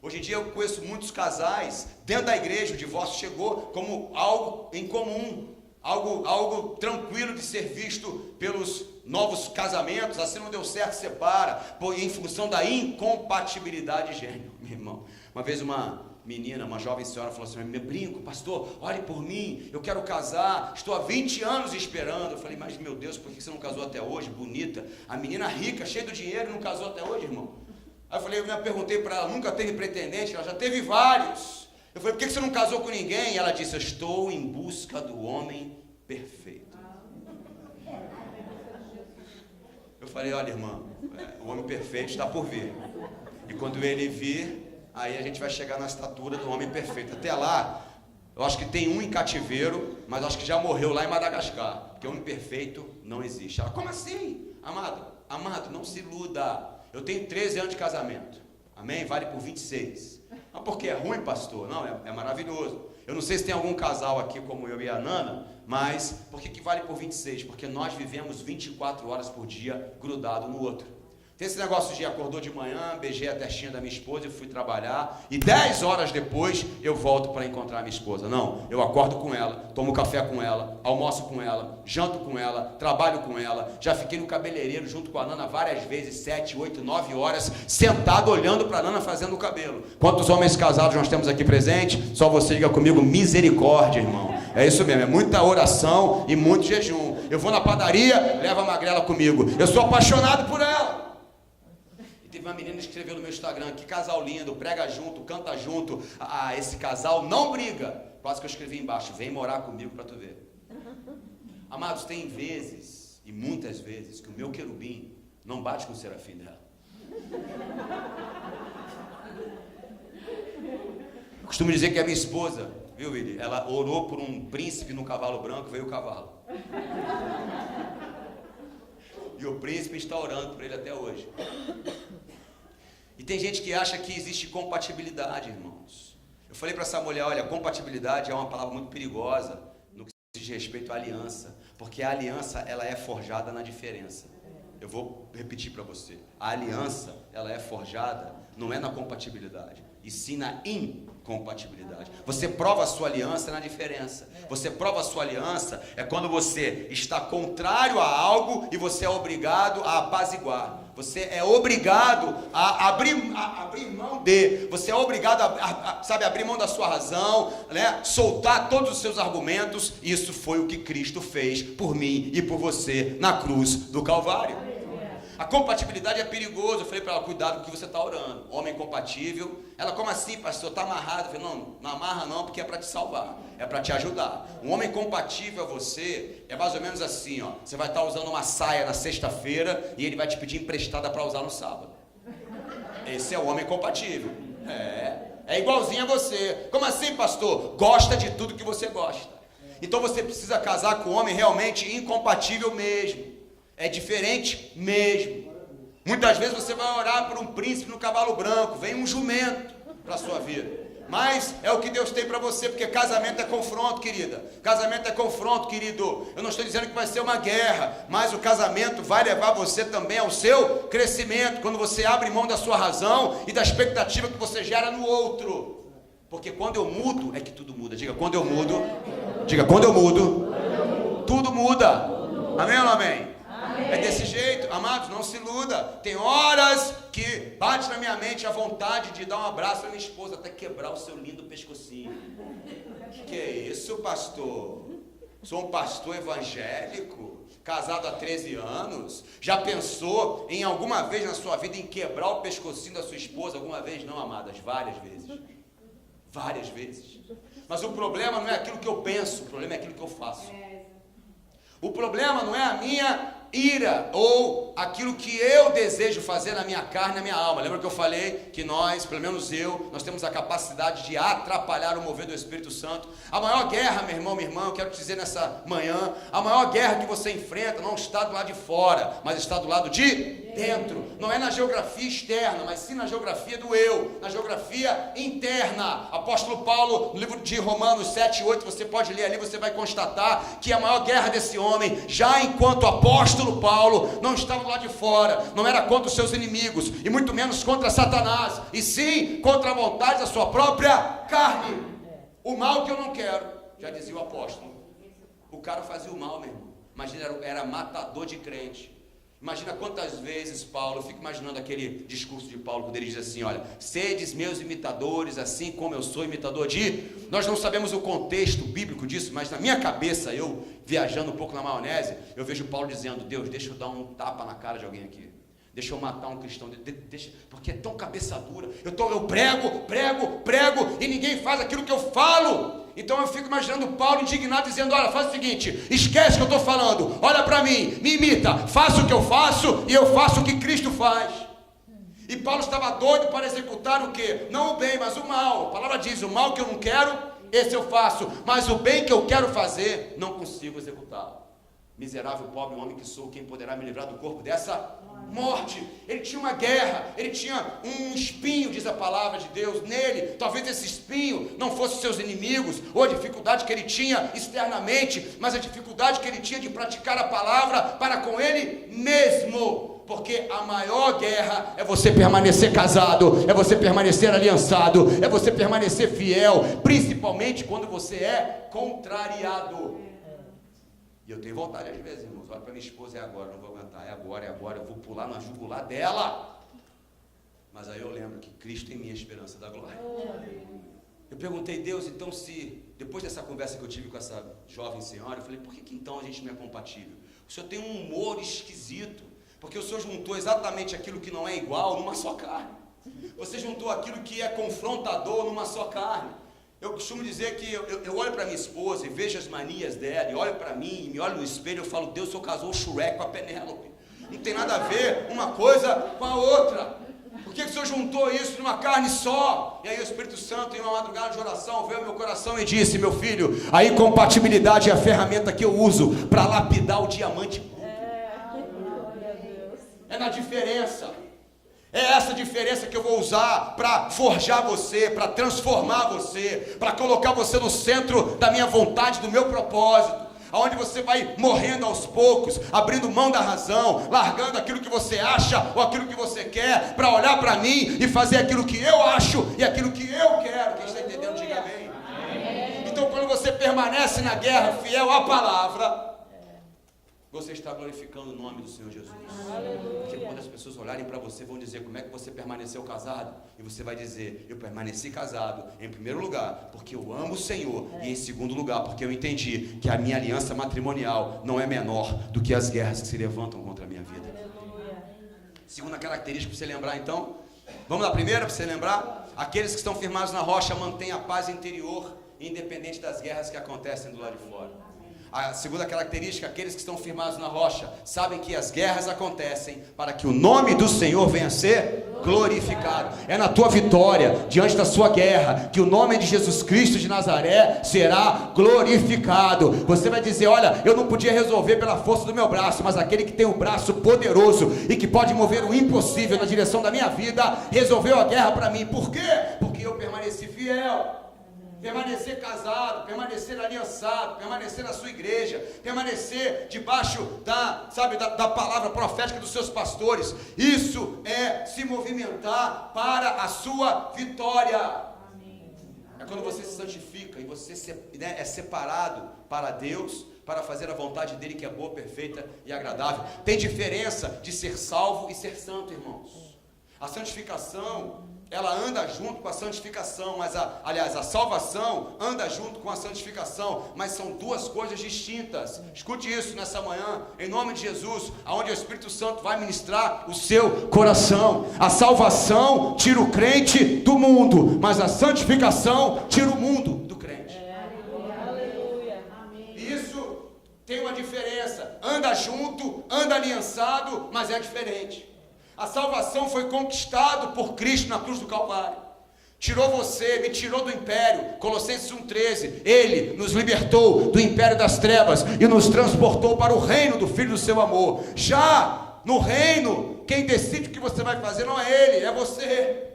Hoje em dia eu conheço muitos casais, dentro da igreja o divórcio chegou como algo em comum, algo tranquilo de ser visto pelos novos casamentos. Assim não deu certo, separa, em função da incompatibilidade de gênero, meu irmão. Uma vez uma menina, uma jovem senhora falou assim: meu brinco, pastor, ore por mim, eu quero casar, estou há 20 anos esperando. Eu falei: mas meu Deus, por que você não casou até hoje? Bonita, a menina rica, cheia do dinheiro, não casou até hoje, irmão? Aí eu perguntei para ela, nunca teve pretendente? Ela já teve vários. Eu falei: por que você não casou com ninguém? E ela disse: eu estou em busca do homem perfeito. Eu falei: olha, irmã, o homem perfeito está por vir, e quando ele vir, aí a gente vai chegar na estatura do homem perfeito. Até lá, eu acho que tem um em cativeiro, mas acho que já morreu lá em Madagascar, porque homem perfeito não existe. Ela: como assim? Amado, não se iluda. Eu tenho 13 anos de casamento, amém? Vale por 26. Mas porque é ruim, pastor? Não, é maravilhoso. Eu não sei se tem algum casal aqui como eu e a Nana, mas por que vale por 26? Porque nós vivemos 24 horas por dia grudado no outro. Tem esse negócio de acordou de manhã, beijei a testinha da minha esposa e fui trabalhar, e 10 horas depois eu volto para encontrar a minha esposa. Não, eu acordo com ela, tomo café com ela, almoço com ela, janto com ela, trabalho com ela. Já fiquei no cabeleireiro junto com a Nana várias vezes, 7, 8, 9 horas, sentado olhando para a Nana fazendo o cabelo. Quantos homens casados nós temos aqui presente? Só você diga comigo: misericórdia, irmão. É isso mesmo, é muita oração e muito jejum. Eu vou na padaria, levo a magrela comigo. Eu sou apaixonado por ela. Teve uma menina que escreveu no meu Instagram: que casal lindo, prega junto, canta junto. Esse casal não briga. Quase que eu escrevi embaixo: vem morar comigo para tu ver. Amados, tem vezes, e muitas vezes, que o meu querubim não bate com o serafim dela. Eu costumo dizer que a minha esposa, viu, Willi? Ela orou por um príncipe no cavalo branco, veio o cavalo. E o príncipe está orando por ele até hoje. E tem gente que acha que existe compatibilidade, irmãos. Eu falei para essa mulher: olha, compatibilidade é uma palavra muito perigosa no que diz respeito à aliança, porque a aliança, ela é forjada na diferença. Eu vou repetir para você: a aliança, ela é forjada não é na compatibilidade, e sim na incompatibilidade. Você prova a sua aliança na diferença. Você prova a sua aliança é quando você está contrário a algo e você é obrigado a apaziguar. Você é obrigado a abrir mão de. Você é obrigado a abrir mão da sua razão, né? Soltar todos os seus argumentos. Isso foi o que Cristo fez por mim e por você na cruz do Calvário. A compatibilidade é perigoso. Eu falei para ela: cuidado com o que você está orando. Homem compatível. Ela: como assim, pastor? Está amarrado? Eu falei: não amarra não, porque é para te salvar, é para te ajudar. Um homem compatível a você é mais ou menos assim, ó. Você vai estar usando uma saia na sexta-feira e ele vai te pedir emprestada para usar no sábado. Esse é o homem compatível. É igualzinho a você. Como assim, pastor? Gosta de tudo que você gosta. Então você precisa casar com um homem realmente incompatível mesmo. É diferente mesmo. Muitas vezes você vai orar por um príncipe no cavalo branco, vem um jumento para a sua vida. Mas é o que Deus tem para você, porque casamento é confronto, querida. Casamento é confronto, querido. Eu não estou dizendo que vai ser uma guerra, mas o casamento vai levar você também ao seu crescimento, quando você abre mão da sua razão e da expectativa que você gera no outro. Porque quando eu mudo, é que tudo muda. Diga, quando eu mudo. Diga, quando eu mudo, tudo muda. Amém ou não amém? É desse jeito, amados, não se iluda. Tem horas que bate na minha mente a vontade de dar um abraço à minha esposa, até quebrar o seu lindo pescocinho. Que é isso, pastor? Sou um pastor evangélico, casado há 13 anos. Já pensou em alguma vez na sua vida em quebrar o pescocinho da sua esposa? Alguma vez não, amadas? Várias vezes. Várias vezes. Mas o problema não é aquilo que eu penso, o problema é aquilo que eu faço. O problema não é a minha ira ou aquilo que eu desejo fazer na minha carne, na minha alma. Lembra que eu falei que nós, pelo menos eu, nós temos a capacidade de atrapalhar o mover do Espírito Santo. A maior guerra, meu irmão, minha irmã, eu quero te dizer nessa manhã, a maior guerra que você enfrenta não está do lado de fora, mas está do lado de dentro. Não é na geografia externa, mas sim na geografia do eu, na geografia interna. Apóstolo Paulo, no livro de Romanos 7 e 8, você pode ler ali, você vai constatar que a maior guerra desse homem, já enquanto apóstolo Paulo, não estava lá de fora, não era contra os seus inimigos, e muito menos contra Satanás, e sim contra a vontade da sua própria carne. O mal que eu não quero, já dizia o apóstolo. O cara fazia o mal, meu irmão. Imagina, era matador de crente. Imagina quantas vezes Paulo, eu fico imaginando aquele discurso de Paulo, quando ele diz assim, olha, sedes meus imitadores, assim como eu sou imitador de... Nós não sabemos o contexto bíblico disso, mas na minha cabeça, eu viajando um pouco na maionese, eu vejo Paulo dizendo, Deus, deixa eu dar um tapa na cara de alguém aqui. Deixa eu matar um cristão, deixa, porque é tão cabeça dura. Eu prego, e ninguém faz aquilo que eu falo. Então eu fico imaginando Paulo indignado, dizendo, olha, faz o seguinte, esquece o que eu estou falando, olha para mim, me imita, faça o que eu faço, e eu faço o que Cristo faz. E Paulo estava doido para executar o quê? Não o bem, mas o mal. A palavra diz, o mal que eu não quero, esse eu faço, mas o bem que eu quero fazer, não consigo executá-lo. Miserável, pobre homem que sou, quem poderá me livrar do corpo dessa morte? Ele tinha uma guerra, ele tinha um espinho, diz a palavra de Deus, nele. Talvez esse espinho não fosse seus inimigos, ou a dificuldade que ele tinha externamente, mas a dificuldade que ele tinha de praticar a palavra para com ele mesmo. Porque a maior guerra é você permanecer casado, é você permanecer aliançado, é você permanecer fiel, principalmente quando você é contrariado. E eu tenho vontade às vezes, irmãos, olha para minha esposa, é agora, não vou aguentar, é agora, eu vou pular na jugular dela. Mas aí eu lembro que Cristo em mim é a esperança da glória. Eu perguntei, Deus, então se, depois dessa conversa que eu tive com essa jovem senhora, eu falei, por que então a gente não é compatível? O Senhor tem um humor esquisito, porque o Senhor juntou exatamente aquilo que não é igual numa só carne. Você juntou aquilo que é confrontador numa só carne. Eu costumo dizer que eu olho para minha esposa e vejo as manias dela, e olho para mim, e me olho no espelho e eu falo, Deus, o Senhor casou o Shrek com a Penélope. Não tem nada a ver uma coisa com a outra. Por que o Senhor juntou isso numa carne só? E aí o Espírito Santo, em uma madrugada de oração, veio ao meu coração e disse, meu filho, a incompatibilidade é a ferramenta que eu uso para lapidar o diamante bruto. É na diferença. É essa diferença que eu vou usar para forjar você, para transformar você, para colocar você no centro da minha vontade, do meu propósito, aonde você vai morrendo aos poucos, abrindo mão da razão, largando aquilo que você acha ou aquilo que você quer, para olhar para mim e fazer aquilo que eu acho e aquilo que eu quero. Quem está entendendo, diga amém. Então quando você permanece na guerra fiel à palavra, você está glorificando o nome do Senhor Jesus. Porque quando as pessoas olharem para você, vão dizer, como é que você permaneceu casado? E você vai dizer, eu permaneci casado, em primeiro lugar, porque eu amo o Senhor, e em segundo lugar, porque eu entendi que a minha aliança matrimonial não é menor do que as guerras que se levantam contra a minha vida. Segunda característica para você lembrar, então, vamos lá, primeira para você lembrar, aqueles que estão firmados na rocha mantêm a paz interior, independente das guerras que acontecem do lado de fora. A segunda característica, aqueles que estão firmados na rocha, sabem que as guerras acontecem para que o nome do Senhor venha a ser glorificado. É na tua vitória, diante da sua guerra, que o nome de Jesus Cristo de Nazaré será glorificado. Você vai dizer, olha, eu não podia resolver pela força do meu braço, mas aquele que tem o braço poderoso e que pode mover o impossível na direção da minha vida, resolveu a guerra para mim. Por quê? Porque eu permaneci firme fiel. Permanecer casado, permanecer aliançado, permanecer na sua igreja, permanecer debaixo da palavra profética dos seus pastores. Isso é se movimentar para a sua vitória. Amém. É quando você se santifica e você é separado para Deus, para fazer a vontade dele, que é boa, perfeita e agradável. Tem diferença de ser salvo e ser santo, irmãos. A santificação, ela anda junto com a santificação, mas a salvação anda junto com a santificação, mas são duas coisas distintas. Escute isso nessa manhã, em nome de Jesus, aonde o Espírito Santo vai ministrar o seu coração. A salvação tira o crente do mundo, mas a santificação tira o mundo do crente. Aleluia. Isso tem uma diferença, anda junto, anda aliançado, mas é diferente. A salvação foi conquistado por Cristo na cruz do Calvário. Tirou você, me tirou do império. Colossenses 1,13. Ele nos libertou do império das trevas e nos transportou para o reino do Filho do seu amor. Já no reino, quem decide o que você vai fazer não é ele, é você.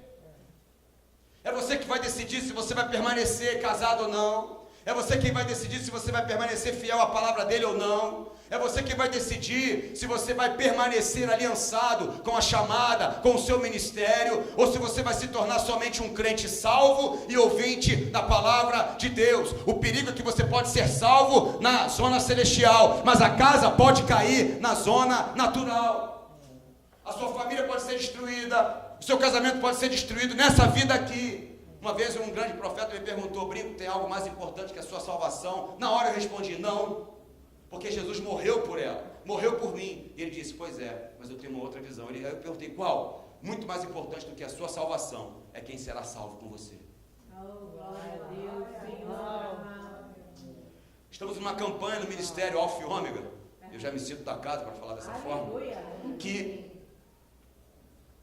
É você que vai decidir se você vai permanecer casado ou não. É você quem vai decidir se você vai permanecer fiel à palavra dele ou não. É você que vai decidir se você vai permanecer aliançado com a chamada, com o seu ministério, ou se você vai se tornar somente um crente salvo e ouvinte da palavra de Deus. O perigo é que você pode ser salvo na zona celestial, mas a casa pode cair na zona natural. A sua família pode ser destruída, o seu casamento pode ser destruído nessa vida aqui. Uma vez um grande profeta me perguntou: Brinco, tem algo mais importante que a sua salvação? Na hora eu respondi: não. Porque Jesus morreu por ela, morreu por mim. E ele disse: pois é, mas eu tenho uma outra visão. Aí eu perguntei: qual? Muito mais importante do que a sua salvação é quem será salvo com você. Glória a Deus, Senhor. Estamos numa campanha no Ministério Alfa e Ômega. Eu já me sinto da casa para falar dessa forma. Que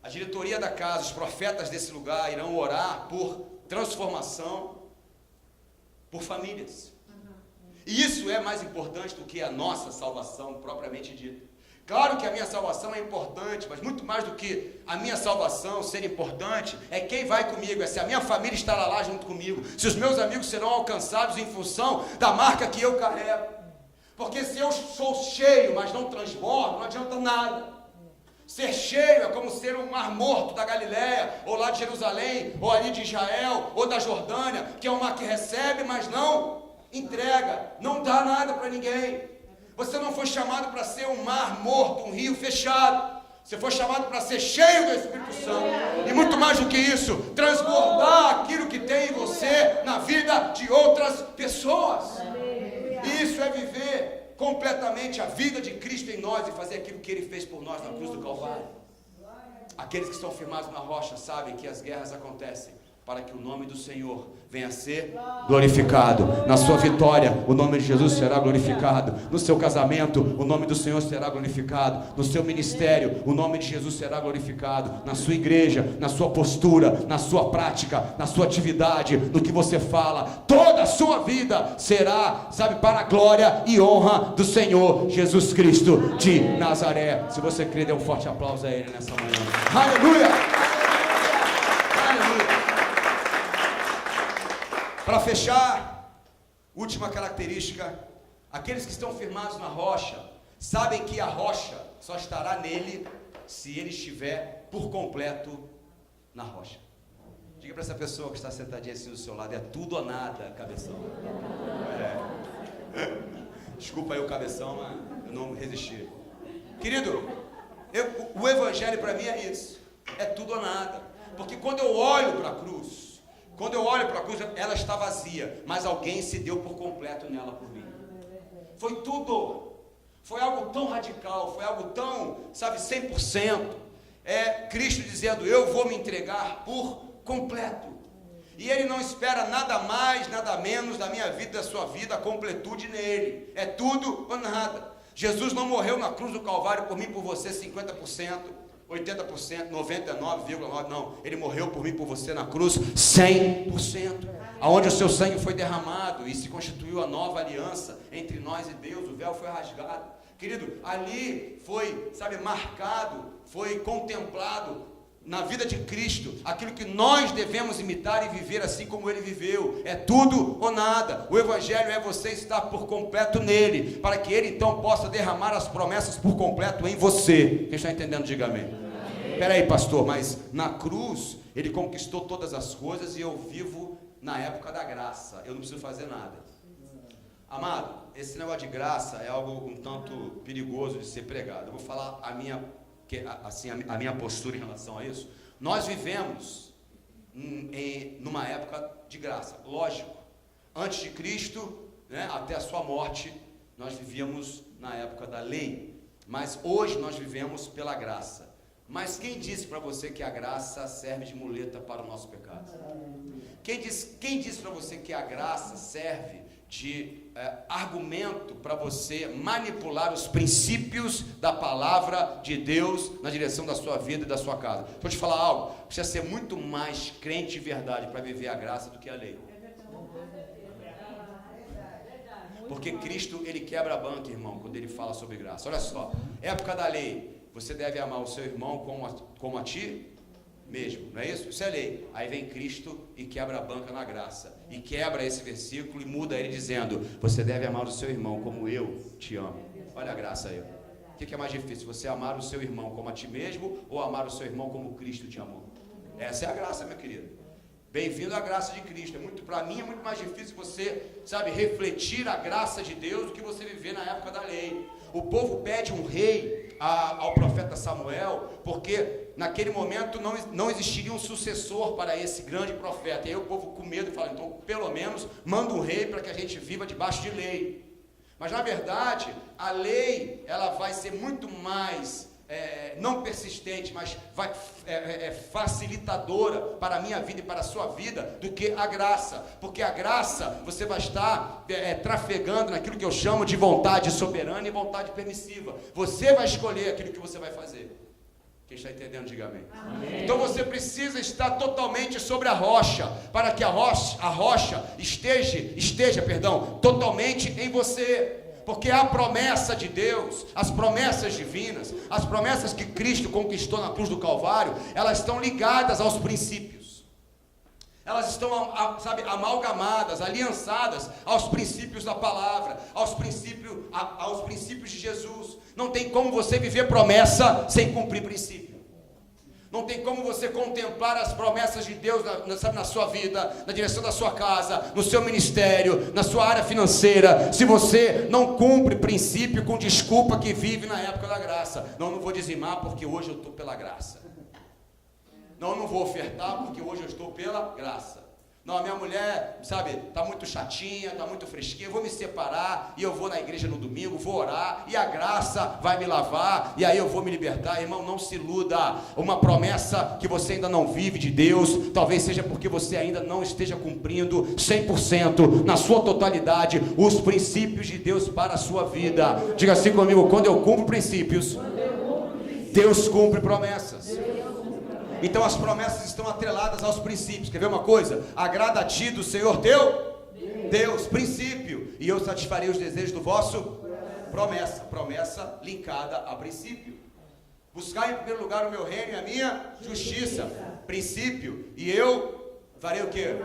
a diretoria da casa, os profetas desse lugar irão orar por transformação, por famílias. E isso é mais importante do que a nossa salvação propriamente dita. Claro que a minha salvação é importante, mas muito mais do que a minha salvação ser importante, é quem vai comigo, é se a minha família estará lá junto comigo, se os meus amigos serão alcançados em função da marca que eu carrego. Porque se eu sou cheio, mas não transbordo, não adianta nada. Ser cheio é como ser um mar morto da Galileia, ou lá de Jerusalém, ou ali de Israel, ou da Jordânia, que é um mar que recebe, mas não entrega, não dá nada para ninguém. Você não foi chamado para ser um mar morto, um rio fechado. Você foi chamado para ser cheio do Espírito Santo. E muito mais do que isso, transbordar aquilo que tem em você na vida de outras pessoas. E isso é viver completamente a vida de Cristo em nós e fazer aquilo que Ele fez por nós na cruz do Calvário. Aqueles que estão firmados na rocha sabem que as guerras acontecem para que o nome do Senhor venha a ser glorificado. Na sua vitória, o nome de Jesus será glorificado. No seu casamento, o nome do Senhor será glorificado. No seu ministério, o nome de Jesus será glorificado. Na sua igreja, na sua postura, na sua prática, na sua atividade, no que você fala, toda a sua vida será, para a glória e honra do Senhor Jesus Cristo de Nazaré. Se você crê, dê um forte aplauso a Ele nessa manhã. Aleluia! Para fechar, última característica: aqueles que estão firmados na rocha sabem que a rocha só estará nele se ele estiver por completo na rocha. Diga para essa pessoa que está sentadinha assim do seu lado: é tudo ou nada, cabeção. Desculpa aí o cabeção, mas eu não resisti. Querido, o evangelho para mim é isso, é tudo ou nada. Porque quando eu olho para a cruz, ela está vazia, mas alguém se deu por completo nela por mim. Foi tudo. Foi algo tão radical, foi algo tão, 100%. Cristo dizendo: eu vou me entregar por completo. E Ele não espera nada mais, nada menos da minha vida, da sua vida, a completude nele. É tudo ou nada. Jesus não morreu na cruz do Calvário por mim, por você, 50%. 80%, 99,9%, não. Ele morreu por mim, por você na cruz, 100%. Aonde o seu sangue foi derramado e se constituiu a nova aliança entre nós e Deus, o véu foi rasgado. Querido, ali foi, marcado, foi contemplado na vida de Cristo, aquilo que nós devemos imitar e viver assim como Ele viveu. É tudo ou nada. O Evangelho é você estar por completo nele, para que Ele então possa derramar as promessas por completo em você. Quem está entendendo, diga amém. Espera aí, pastor, mas na cruz Ele conquistou todas as coisas e eu vivo na época da graça. Eu não preciso fazer nada. Amado, esse negócio de graça é algo um tanto perigoso de ser pregado. Eu vou falar a minha postura em relação a isso. Nós vivemos numa época de graça. Lógico, antes de Cristo, né, até a sua morte, nós vivíamos na época da lei. Mas hoje nós vivemos pela graça. Mas quem disse para você que a graça serve de muleta para o nosso pecado? Quem disse para você que a graça serve de argumento para você manipular os princípios da palavra de Deus na direção da sua vida e da sua casa? Deixa eu te falar algo, precisa ser muito mais crente de verdade para viver a graça do que a lei. Porque Cristo, Ele quebra a banca, irmão, quando Ele fala sobre graça. Olha só, época da lei, você deve amar o seu irmão como a ti mesmo, não é isso? Isso é lei. Aí vem Cristo e quebra a banca na graça, e quebra esse versículo e muda ele dizendo: você deve amar o seu irmão como eu te amo. Olha a graça aí. O que é mais difícil, você amar o seu irmão como a ti mesmo, ou amar o seu irmão como Cristo te amou? Essa é a graça, meu querido. Bem-vindo à graça de Cristo. Para mim é muito mais difícil você, refletir a graça de Deus do que você viver na época da lei. O povo pede um rei ao profeta Samuel, porque naquele momento não existiria um sucessor para esse grande profeta. E aí o povo com medo fala: então pelo menos manda um rei para que a gente viva debaixo de lei. Mas na verdade a lei, ela vai ser muito mais não persistente, mas facilitadora para a minha vida e para a sua vida do que a graça. Porque a graça, você vai estar trafegando naquilo que eu chamo de vontade soberana e vontade permissiva. Você vai escolher aquilo que você vai fazer. Quem está entendendo, diga amém. Amém. Então você precisa estar totalmente sobre a rocha, para que a rocha esteja totalmente em você. Porque a promessa de Deus, as promessas divinas, as promessas que Cristo conquistou na cruz do Calvário, elas estão ligadas aos princípios. Elas estão, amalgamadas, aliançadas aos princípios da palavra, aos princípios de Jesus. Não tem como você viver promessa sem cumprir princípio. Não tem como você contemplar as promessas de Deus na sua vida, na direção da sua casa, no seu ministério, na sua área financeira, se você não cumpre princípio com desculpa que vive na época da graça. Não vou dizimar porque hoje eu estou pela graça. Não vou ofertar porque hoje eu estou pela graça. Não, a minha mulher, está muito chatinha, está muito fresquinha, eu vou me separar e eu vou na igreja no domingo, vou orar e a graça vai me lavar e aí eu vou me libertar. Irmão, não se iluda. Uma promessa que você ainda não vive de Deus, talvez seja porque você ainda não esteja cumprindo 100%, na sua totalidade, os princípios de Deus para a sua vida. Diga assim comigo: quando eu cumpro princípios, Deus cumpre promessas. Então as promessas estão atreladas aos princípios. Quer ver uma coisa? Agrada a ti do Senhor teu Deus, princípio, e eu satisfarei os desejos do vosso promessa linkada a princípio. Buscar em primeiro lugar o meu reino e a minha justiça, princípio, e eu farei o quê?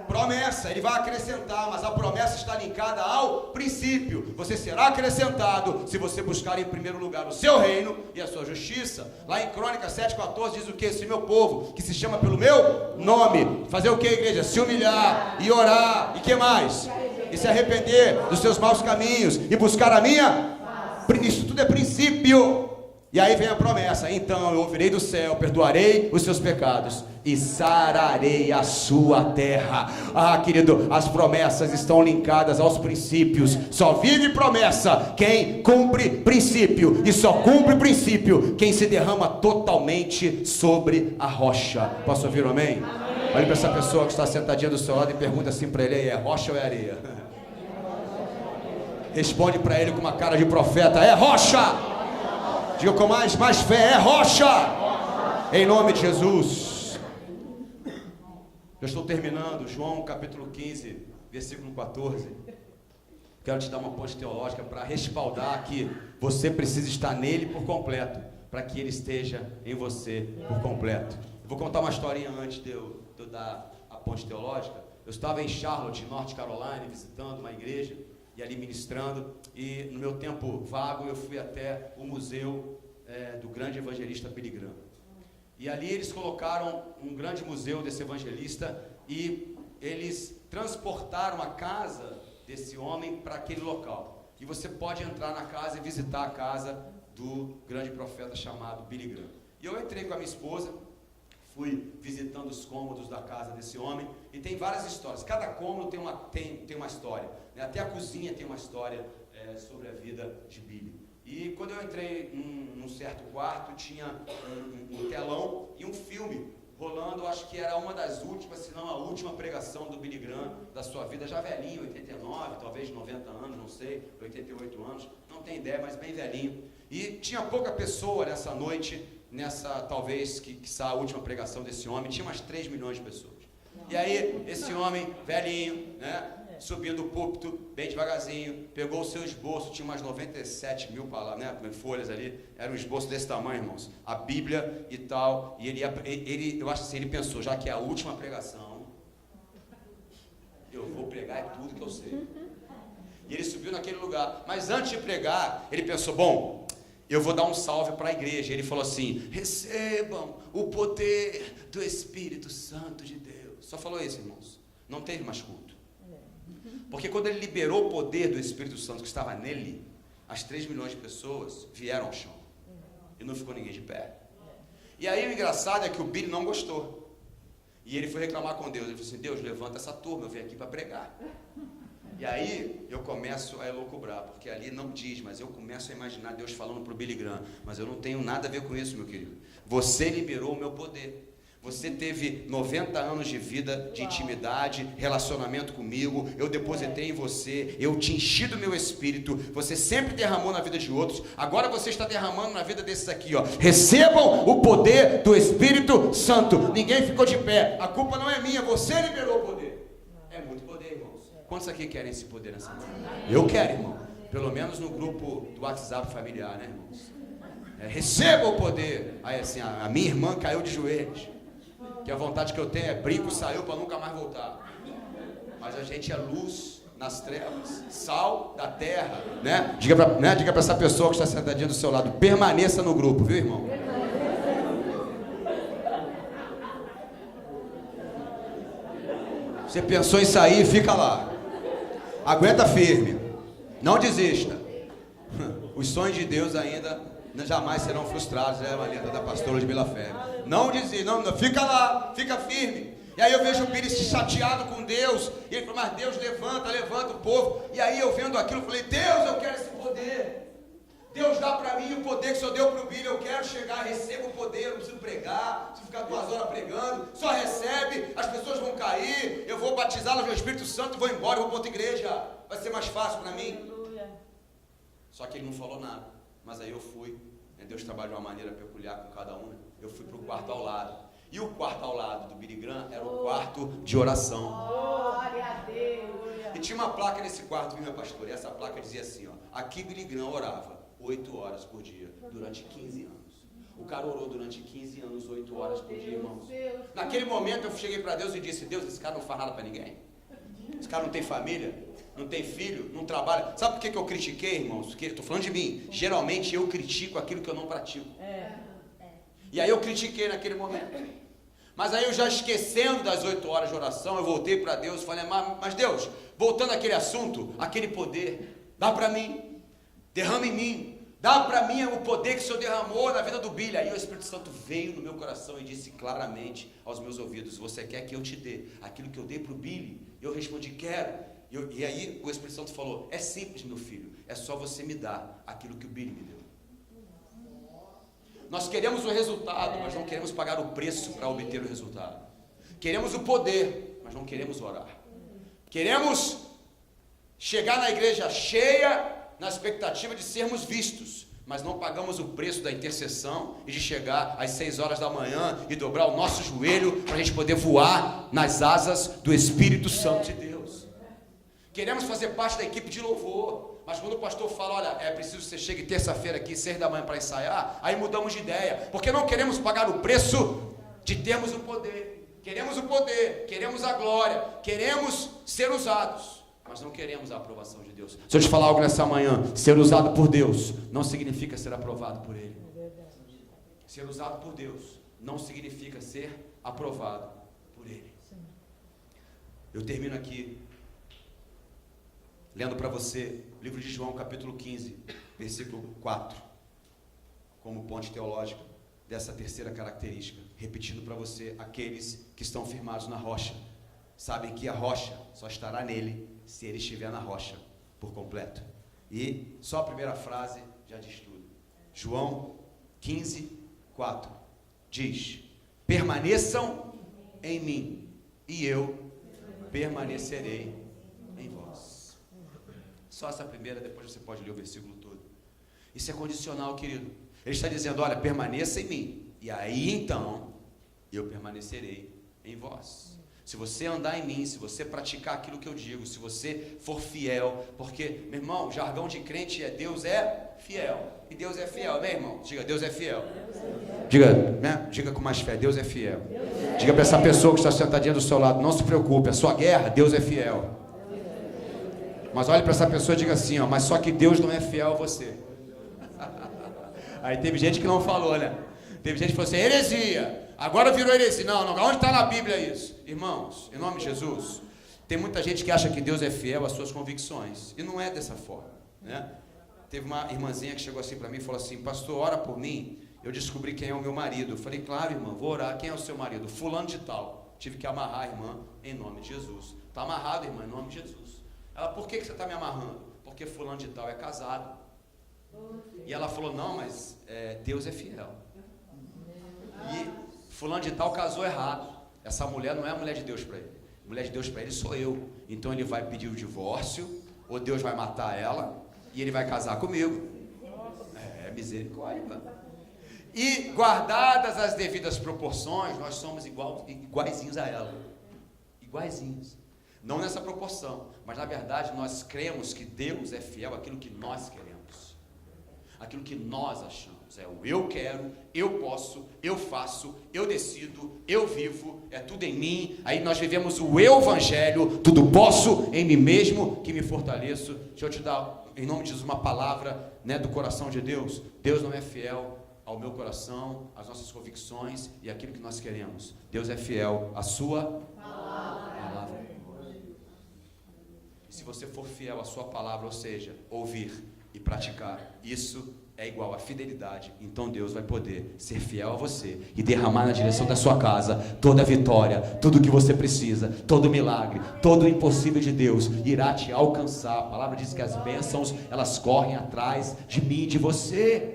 Promessa, ele vai acrescentar, mas a promessa está linkada ao princípio. Você será acrescentado se você buscar em primeiro lugar o seu reino e a sua justiça. Lá em Crônicas 7,14 diz o que? Se meu povo, que se chama pelo meu nome, fazer o que, igreja? Se humilhar e orar, e que mais? E se arrepender dos seus maus caminhos e buscar a minha. Isso tudo é princípio. E aí vem a promessa: então eu ouvirei do céu, perdoarei os seus pecados e sararei a sua terra. Ah, querido, as promessas estão linkadas aos princípios. Só vive promessa quem cumpre princípio, e só cumpre princípio quem se derrama totalmente sobre a rocha. Posso ouvir um amém? Amém. Olhe para essa pessoa que está sentadinha do seu lado e pergunta assim para ele: é rocha ou é areia? Responde para ele com uma cara de profeta: é rocha. Diga com mais fé: é rocha. Em nome de Jesus. Eu estou terminando, João capítulo 15, versículo 14. Quero te dar uma ponte teológica para respaldar que você precisa estar nele por completo, para que Ele esteja em você por completo. Eu vou contar uma historinha antes de eu dar a ponte teológica. Eu estava em Charlotte, North Carolina, visitando uma igreja e ali ministrando, e no meu tempo vago eu fui até o museu do grande evangelista Billy Graham. E ali eles colocaram um grande museu desse evangelista e eles transportaram a casa desse homem para aquele local. E você pode entrar na casa e visitar a casa do grande profeta chamado Billy Graham. E eu entrei com a minha esposa, fui visitando os cômodos da casa desse homem, e tem várias histórias. Cada cômodo tem uma história, né? Até a cozinha tem uma história sobre a vida de Billy. E quando eu entrei num certo quarto, tinha um telão e um filme rolando. Acho que era uma das últimas, se não a última pregação do Billy Graham da sua vida, já velhinho, 89, talvez 90 anos, não sei, 88 anos, não tenho ideia, mas bem velhinho. E tinha pouca pessoa nessa noite, talvez, que a última pregação desse homem, tinha umas 3 milhões de pessoas. E aí, esse homem velhinho, né, subindo o púlpito, bem devagarzinho, pegou o seu esboço, tinha umas 97 mil palavras, né, folhas ali, era um esboço desse tamanho, irmãos, a Bíblia e tal, e eu acho assim, ele pensou, já que é a última pregação, eu vou pregar tudo que eu sei. E ele subiu naquele lugar, mas antes de pregar, ele pensou, bom, eu vou dar um salve para a igreja. Ele falou assim, recebam o poder do Espírito Santo de Deus. Só falou isso, irmãos, não teve mais culto. Porque quando ele liberou o poder do Espírito Santo que estava nele, as 3 milhões de pessoas vieram ao chão. E não ficou ninguém de pé. E aí o engraçado é que o Billy não gostou. E ele foi reclamar com Deus. Ele falou assim, Deus, levanta essa turma, eu vim aqui para pregar. E aí eu começo a elucubrar, porque ali não diz, mas eu começo a imaginar Deus falando para o Billy Graham, mas eu não tenho nada a ver com isso, meu querido. Você liberou o meu poder. Você teve 90 anos de vida, de intimidade, relacionamento comigo, eu depositei em você, eu te enchi do meu espírito, você sempre derramou na vida de outros, agora você está derramando na vida desses aqui, ó. Recebam o poder do Espírito Santo. Ninguém ficou de pé, a culpa não é minha, você liberou o poder. É muito poder, irmãos. Quantos aqui querem esse poder nessa noite? Eu quero, irmão. Pelo menos no grupo do WhatsApp familiar, né, irmãos? Receba o poder. Aí assim, a minha irmã caiu de joelhos. Que a vontade que eu tenho é brinco, saiu para nunca mais voltar. Mas a gente é luz nas trevas, sal da terra, né? Diga para essa pessoa que está sentadinha do seu lado, permaneça no grupo, viu, irmão? Você pensou em sair, fica lá. Aguenta firme. Não desista. Os sonhos de Deus ainda jamais serão frustrados. É uma lenda da pastora Ludmila Ferreira. Não desista, não, fica lá, fica firme. E aí eu vejo o Billy chateado com Deus. E ele falou, mas Deus levanta o povo. E aí eu vendo aquilo, falei, Deus, eu quero esse poder. Deus dá para mim o poder que o Senhor deu para o Billy. Eu quero chegar, recebo o poder, eu não preciso pregar, não preciso ficar 2 horas pregando. Só recebe, as pessoas vão cair, eu vou batizá-las no Espírito Santo, vou embora, eu vou para outra igreja. Vai ser mais fácil para mim. Só que ele não falou nada. Mas aí eu fui, Deus trabalha de uma maneira peculiar com cada um, né? Eu fui para o quarto ao lado. E o quarto ao lado do Billy Graham era o quarto de oração. Glória a Deus. E tinha uma placa nesse quarto, viu, meu pastor? E essa placa dizia assim, ó, aqui Billy Graham orava 8 horas por dia, durante 15 anos. O cara orou durante 15 anos, 8 horas por dia, irmãos. Naquele momento eu cheguei para Deus e disse, Deus, esse cara não faz nada para ninguém. Esse cara não tem família, não tem filho, não trabalha. Sabe por que eu critiquei, irmãos? Porque estou falando de mim. Geralmente eu critico aquilo que eu não pratico. E aí eu critiquei naquele momento. Mas aí eu já esquecendo das 8 horas de oração, eu voltei para Deus e falei, mas Deus, voltando àquele assunto, aquele poder, dá para mim, derrama em mim, dá para mim o poder que o Senhor derramou na vida do Billy. Aí o Espírito Santo veio no meu coração e disse claramente aos meus ouvidos, você quer que eu te dê aquilo que eu dei para o Billy? Eu respondi, quero. E aí o Espírito Santo falou, é simples, meu filho, é só você me dar aquilo que o Billy me deu. Nós queremos o resultado, mas não queremos pagar o preço para obter o resultado. Queremos o poder, mas não queremos orar. Queremos chegar na igreja cheia, na expectativa de sermos vistos, mas não pagamos o preço da intercessão e de chegar às 6 horas da manhã e dobrar o nosso joelho para a gente poder voar nas asas do Espírito Santo de Deus. Queremos fazer parte da equipe de louvor, Mas quando o pastor fala, olha, é preciso que você chegue terça-feira aqui, 6 da manhã para ensaiar, aí mudamos de ideia, porque não queremos pagar o preço de termos o poder. Queremos o poder, queremos a glória, queremos ser usados, mas não queremos a aprovação de Deus. Se eu te falar algo nessa manhã, ser usado por Deus não significa ser aprovado por Ele. Ser usado por Deus não significa ser aprovado por Ele. Eu termino aqui lendo para você o livro de João, capítulo 15, versículo 4, como ponte teológica dessa terceira característica, repetindo para você: aqueles que estão firmados na rocha, sabem que a rocha só estará nele se ele estiver na rocha por completo. E só a primeira frase já diz tudo. João 15, 4 diz: permaneçam em mim e eu permanecerei em vós. Só essa primeira, depois você pode ler o versículo todo. Isso é condicional, querido. Ele está dizendo: olha, permaneça em mim, e aí então eu permanecerei em vós. Se você andar em mim, se você praticar aquilo que eu digo, se você for fiel, porque, meu irmão, o jargão de crente é Deus é fiel. E Deus é fiel, né, irmão? Diga, Deus é fiel. Diga, né? Diga com mais fé, Deus é fiel. Diga para essa pessoa que está sentadinha do seu lado: não se preocupe, a sua guerra, Deus é fiel. Mas olhe para essa pessoa e diga assim, ó: mas só que Deus não é fiel a você. Aí teve gente que não falou, né? Teve gente que falou assim: heresia. Agora virou heresia. Não, onde está na Bíblia isso? Irmãos, em nome de Jesus, tem muita gente que acha que Deus é fiel às suas convicções, e não é dessa forma, né? Teve uma irmãzinha que chegou assim para mim e falou assim: pastor, ora por mim, eu descobri quem é o meu marido. Eu falei: claro, irmã, vou orar. Quem é o seu marido? Fulano de tal. Tive que amarrar a irmã em nome de Jesus. Está amarrado, irmã, em nome de Jesus. Ela: por que você está me amarrando? Porque fulano de tal é casado. E ela falou: não, mas Deus é fiel. E fulano de tal casou errado. Essa mulher não é a mulher de Deus para ele. A mulher de Deus para ele sou eu. Então ele vai pedir o divórcio, ou Deus vai matar ela, e ele vai casar comigo. É misericórdia, mano. E guardadas as devidas proporções, nós somos iguaizinhos a ela. Iguaizinhos. Não nessa proporção, mas na verdade nós cremos que Deus é fiel àquilo que nós queremos. Aquilo que nós achamos. É o eu quero, eu posso, eu faço, eu decido, eu vivo, é tudo em mim. Aí nós vivemos o evangelho, tudo posso em mim mesmo, que me fortaleço. Deixa eu te dar, em nome de Jesus, uma palavra, né, do coração de Deus. Deus não é fiel ao meu coração, às nossas convicções e àquilo que nós queremos. Deus é fiel à sua palavra. E se você for fiel à sua palavra, ou seja, ouvir e praticar, isso é igual a fidelidade. Então Deus vai poder ser fiel a você e derramar na direção da sua casa toda a vitória, tudo o que você precisa, todo o milagre, todo o impossível de Deus irá te alcançar. A palavra diz que as bênçãos, elas correm atrás de mim e de você.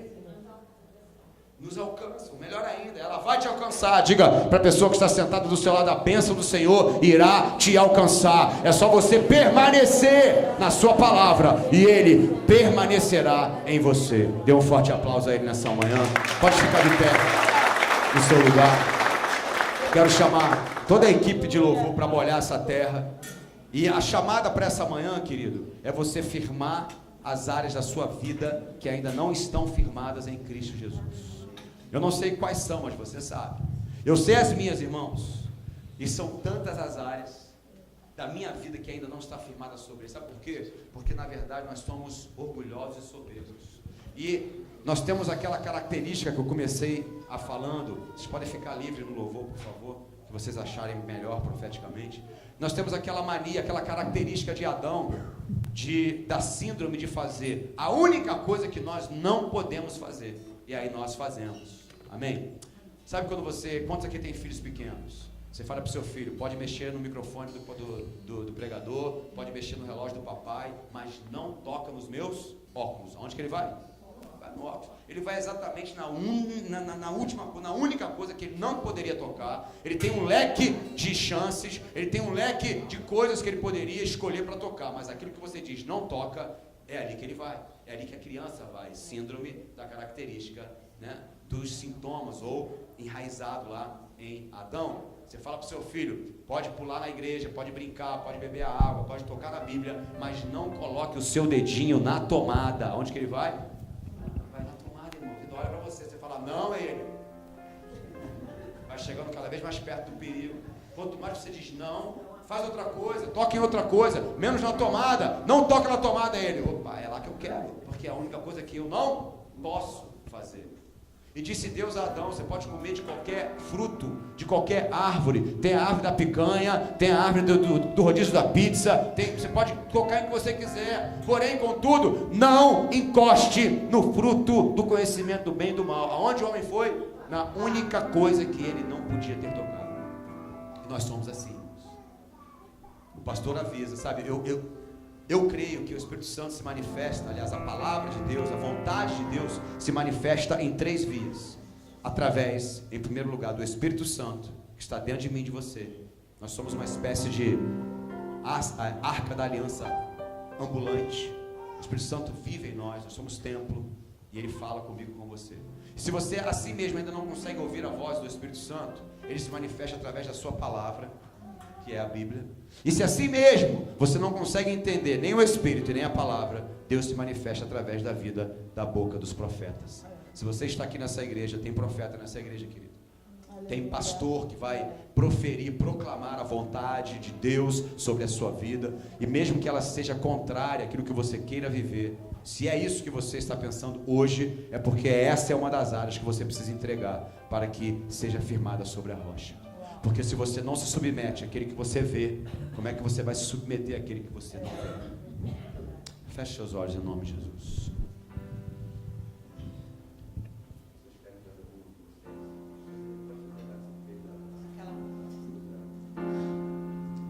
Nos alcançam, melhor ainda, ela vai te alcançar. Diga para a pessoa que está sentada do seu lado: a bênção do Senhor irá te alcançar. É só você permanecer na sua palavra e Ele permanecerá em você. Dê um forte aplauso a Ele nessa manhã. Pode ficar de pé no seu lugar. Quero chamar toda a equipe de louvor para molhar essa terra. E a chamada para essa manhã, querido, é você firmar as áreas da sua vida que ainda não estão firmadas em Cristo Jesus. Eu não sei quais são, mas você sabe. Eu sei as minhas, irmãos. E são tantas as áreas da minha vida que ainda não está firmada sobre isso. Sabe por quê? Porque na verdade nós somos orgulhosos e soberbos. E nós temos aquela característica que eu comecei a falando. Vocês podem ficar livres no louvor, por favor, que vocês acharem melhor profeticamente. Nós temos aquela mania, aquela característica de Adão, da síndrome de fazer a única coisa que nós não podemos fazer. E aí nós fazemos. Amém? Sabe quando quantos aqui tem filhos pequenos? Você fala para o seu filho: pode mexer no microfone do pregador, pode mexer no relógio do papai, mas não toca nos meus óculos. Aonde que ele vai? Vai no óculos. Ele vai exatamente na única coisa que ele não poderia tocar. Ele tem um leque de chances, ele tem um leque de coisas que ele poderia escolher para tocar, mas aquilo que você diz não toca, é ali que ele vai. É ali que a criança vai, síndrome da característica, né, dos sintomas, ou enraizado lá em Adão. Você fala para o seu filho, pode pular na igreja, pode brincar, pode beber a água, pode tocar na Bíblia, mas não coloque o seu dedinho na tomada. Onde que ele vai? Vai na tomada, irmão. Ele olha para você, você fala, não, é ele. Vai chegando cada vez mais perto do perigo. Quanto mais você diz não, faz outra coisa, toque em outra coisa, menos na tomada, não toque na tomada, ele, opa, é lá que eu quero, porque é a única coisa que eu não posso fazer. E disse Deus a Adão, você pode comer de qualquer fruto, de qualquer árvore, tem a árvore da picanha, tem a árvore do rodízio da pizza, você pode colocar em que você quiser, porém, contudo, não encoste no fruto do conhecimento do bem e do mal. Aonde o homem foi? Na única coisa que ele não podia ter tocado. E nós somos assim. O pastor avisa, sabe, eu creio que o Espírito Santo se manifesta, aliás, a palavra de Deus, a vontade de Deus se manifesta em 3 vias. Através, em primeiro lugar, do Espírito Santo, que está dentro de mim e de você. Nós somos uma espécie de arca da aliança ambulante. O Espírito Santo vive em nós somos templo, e ele fala comigo, com você. E se você assim mesmo ainda não consegue ouvir a voz do Espírito Santo, ele se manifesta através da sua palavra, que é a Bíblia. E se assim mesmo você não consegue entender nem o Espírito e nem a palavra, Deus se manifesta através da vida, da boca dos profetas. Se você está aqui nessa igreja, tem profeta nessa igreja, querido. Tem pastor que vai proferir, proclamar a vontade de Deus sobre a sua vida, e mesmo que ela seja contrária àquilo que você queira viver, se é isso que você está pensando hoje, é porque essa é uma das áreas que você precisa entregar para que seja firmada sobre a rocha. Porque se você não se submete àquele que você vê, como é que você vai se submeter àquele que você não vê? Feche seus olhos em nome de Jesus.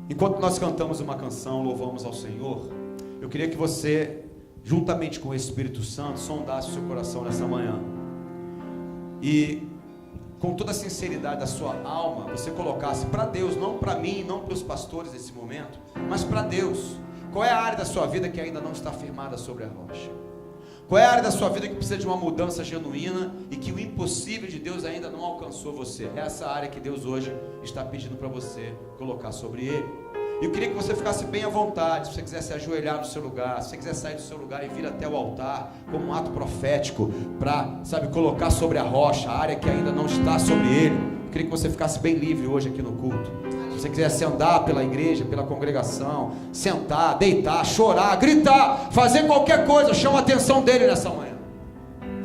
Enquanto nós cantamos uma canção, louvamos ao Senhor, eu queria que você, juntamente com o Espírito Santo, sondasse o seu coração nessa manhã. E com toda a sinceridade da sua alma, você colocasse para Deus, não para mim, não para os pastores nesse momento, mas para Deus. Qual é a área da sua vida que ainda não está firmada sobre a rocha? Qual é a área da sua vida que precisa de uma mudança genuína e que o impossível de Deus ainda não alcançou você? É essa área que Deus hoje está pedindo para você colocar sobre Ele. Eu queria que você ficasse bem à vontade, se você quiser se ajoelhar no seu lugar, se você quiser sair do seu lugar e vir até o altar, como um ato profético, para, colocar sobre a rocha, a área que ainda não está sobre ele. Eu queria que você ficasse bem livre hoje aqui no culto. Se você quisesse andar pela igreja, pela congregação, sentar, deitar, chorar, gritar, fazer qualquer coisa, chama a atenção dele nessa manhã.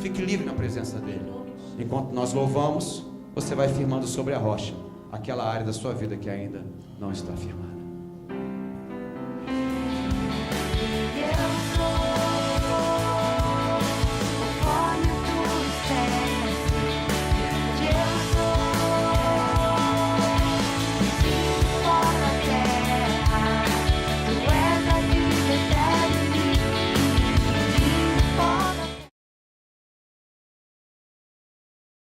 Fique livre na presença dele. Enquanto nós louvamos, você vai firmando sobre a rocha aquela área da sua vida que ainda não está firmada.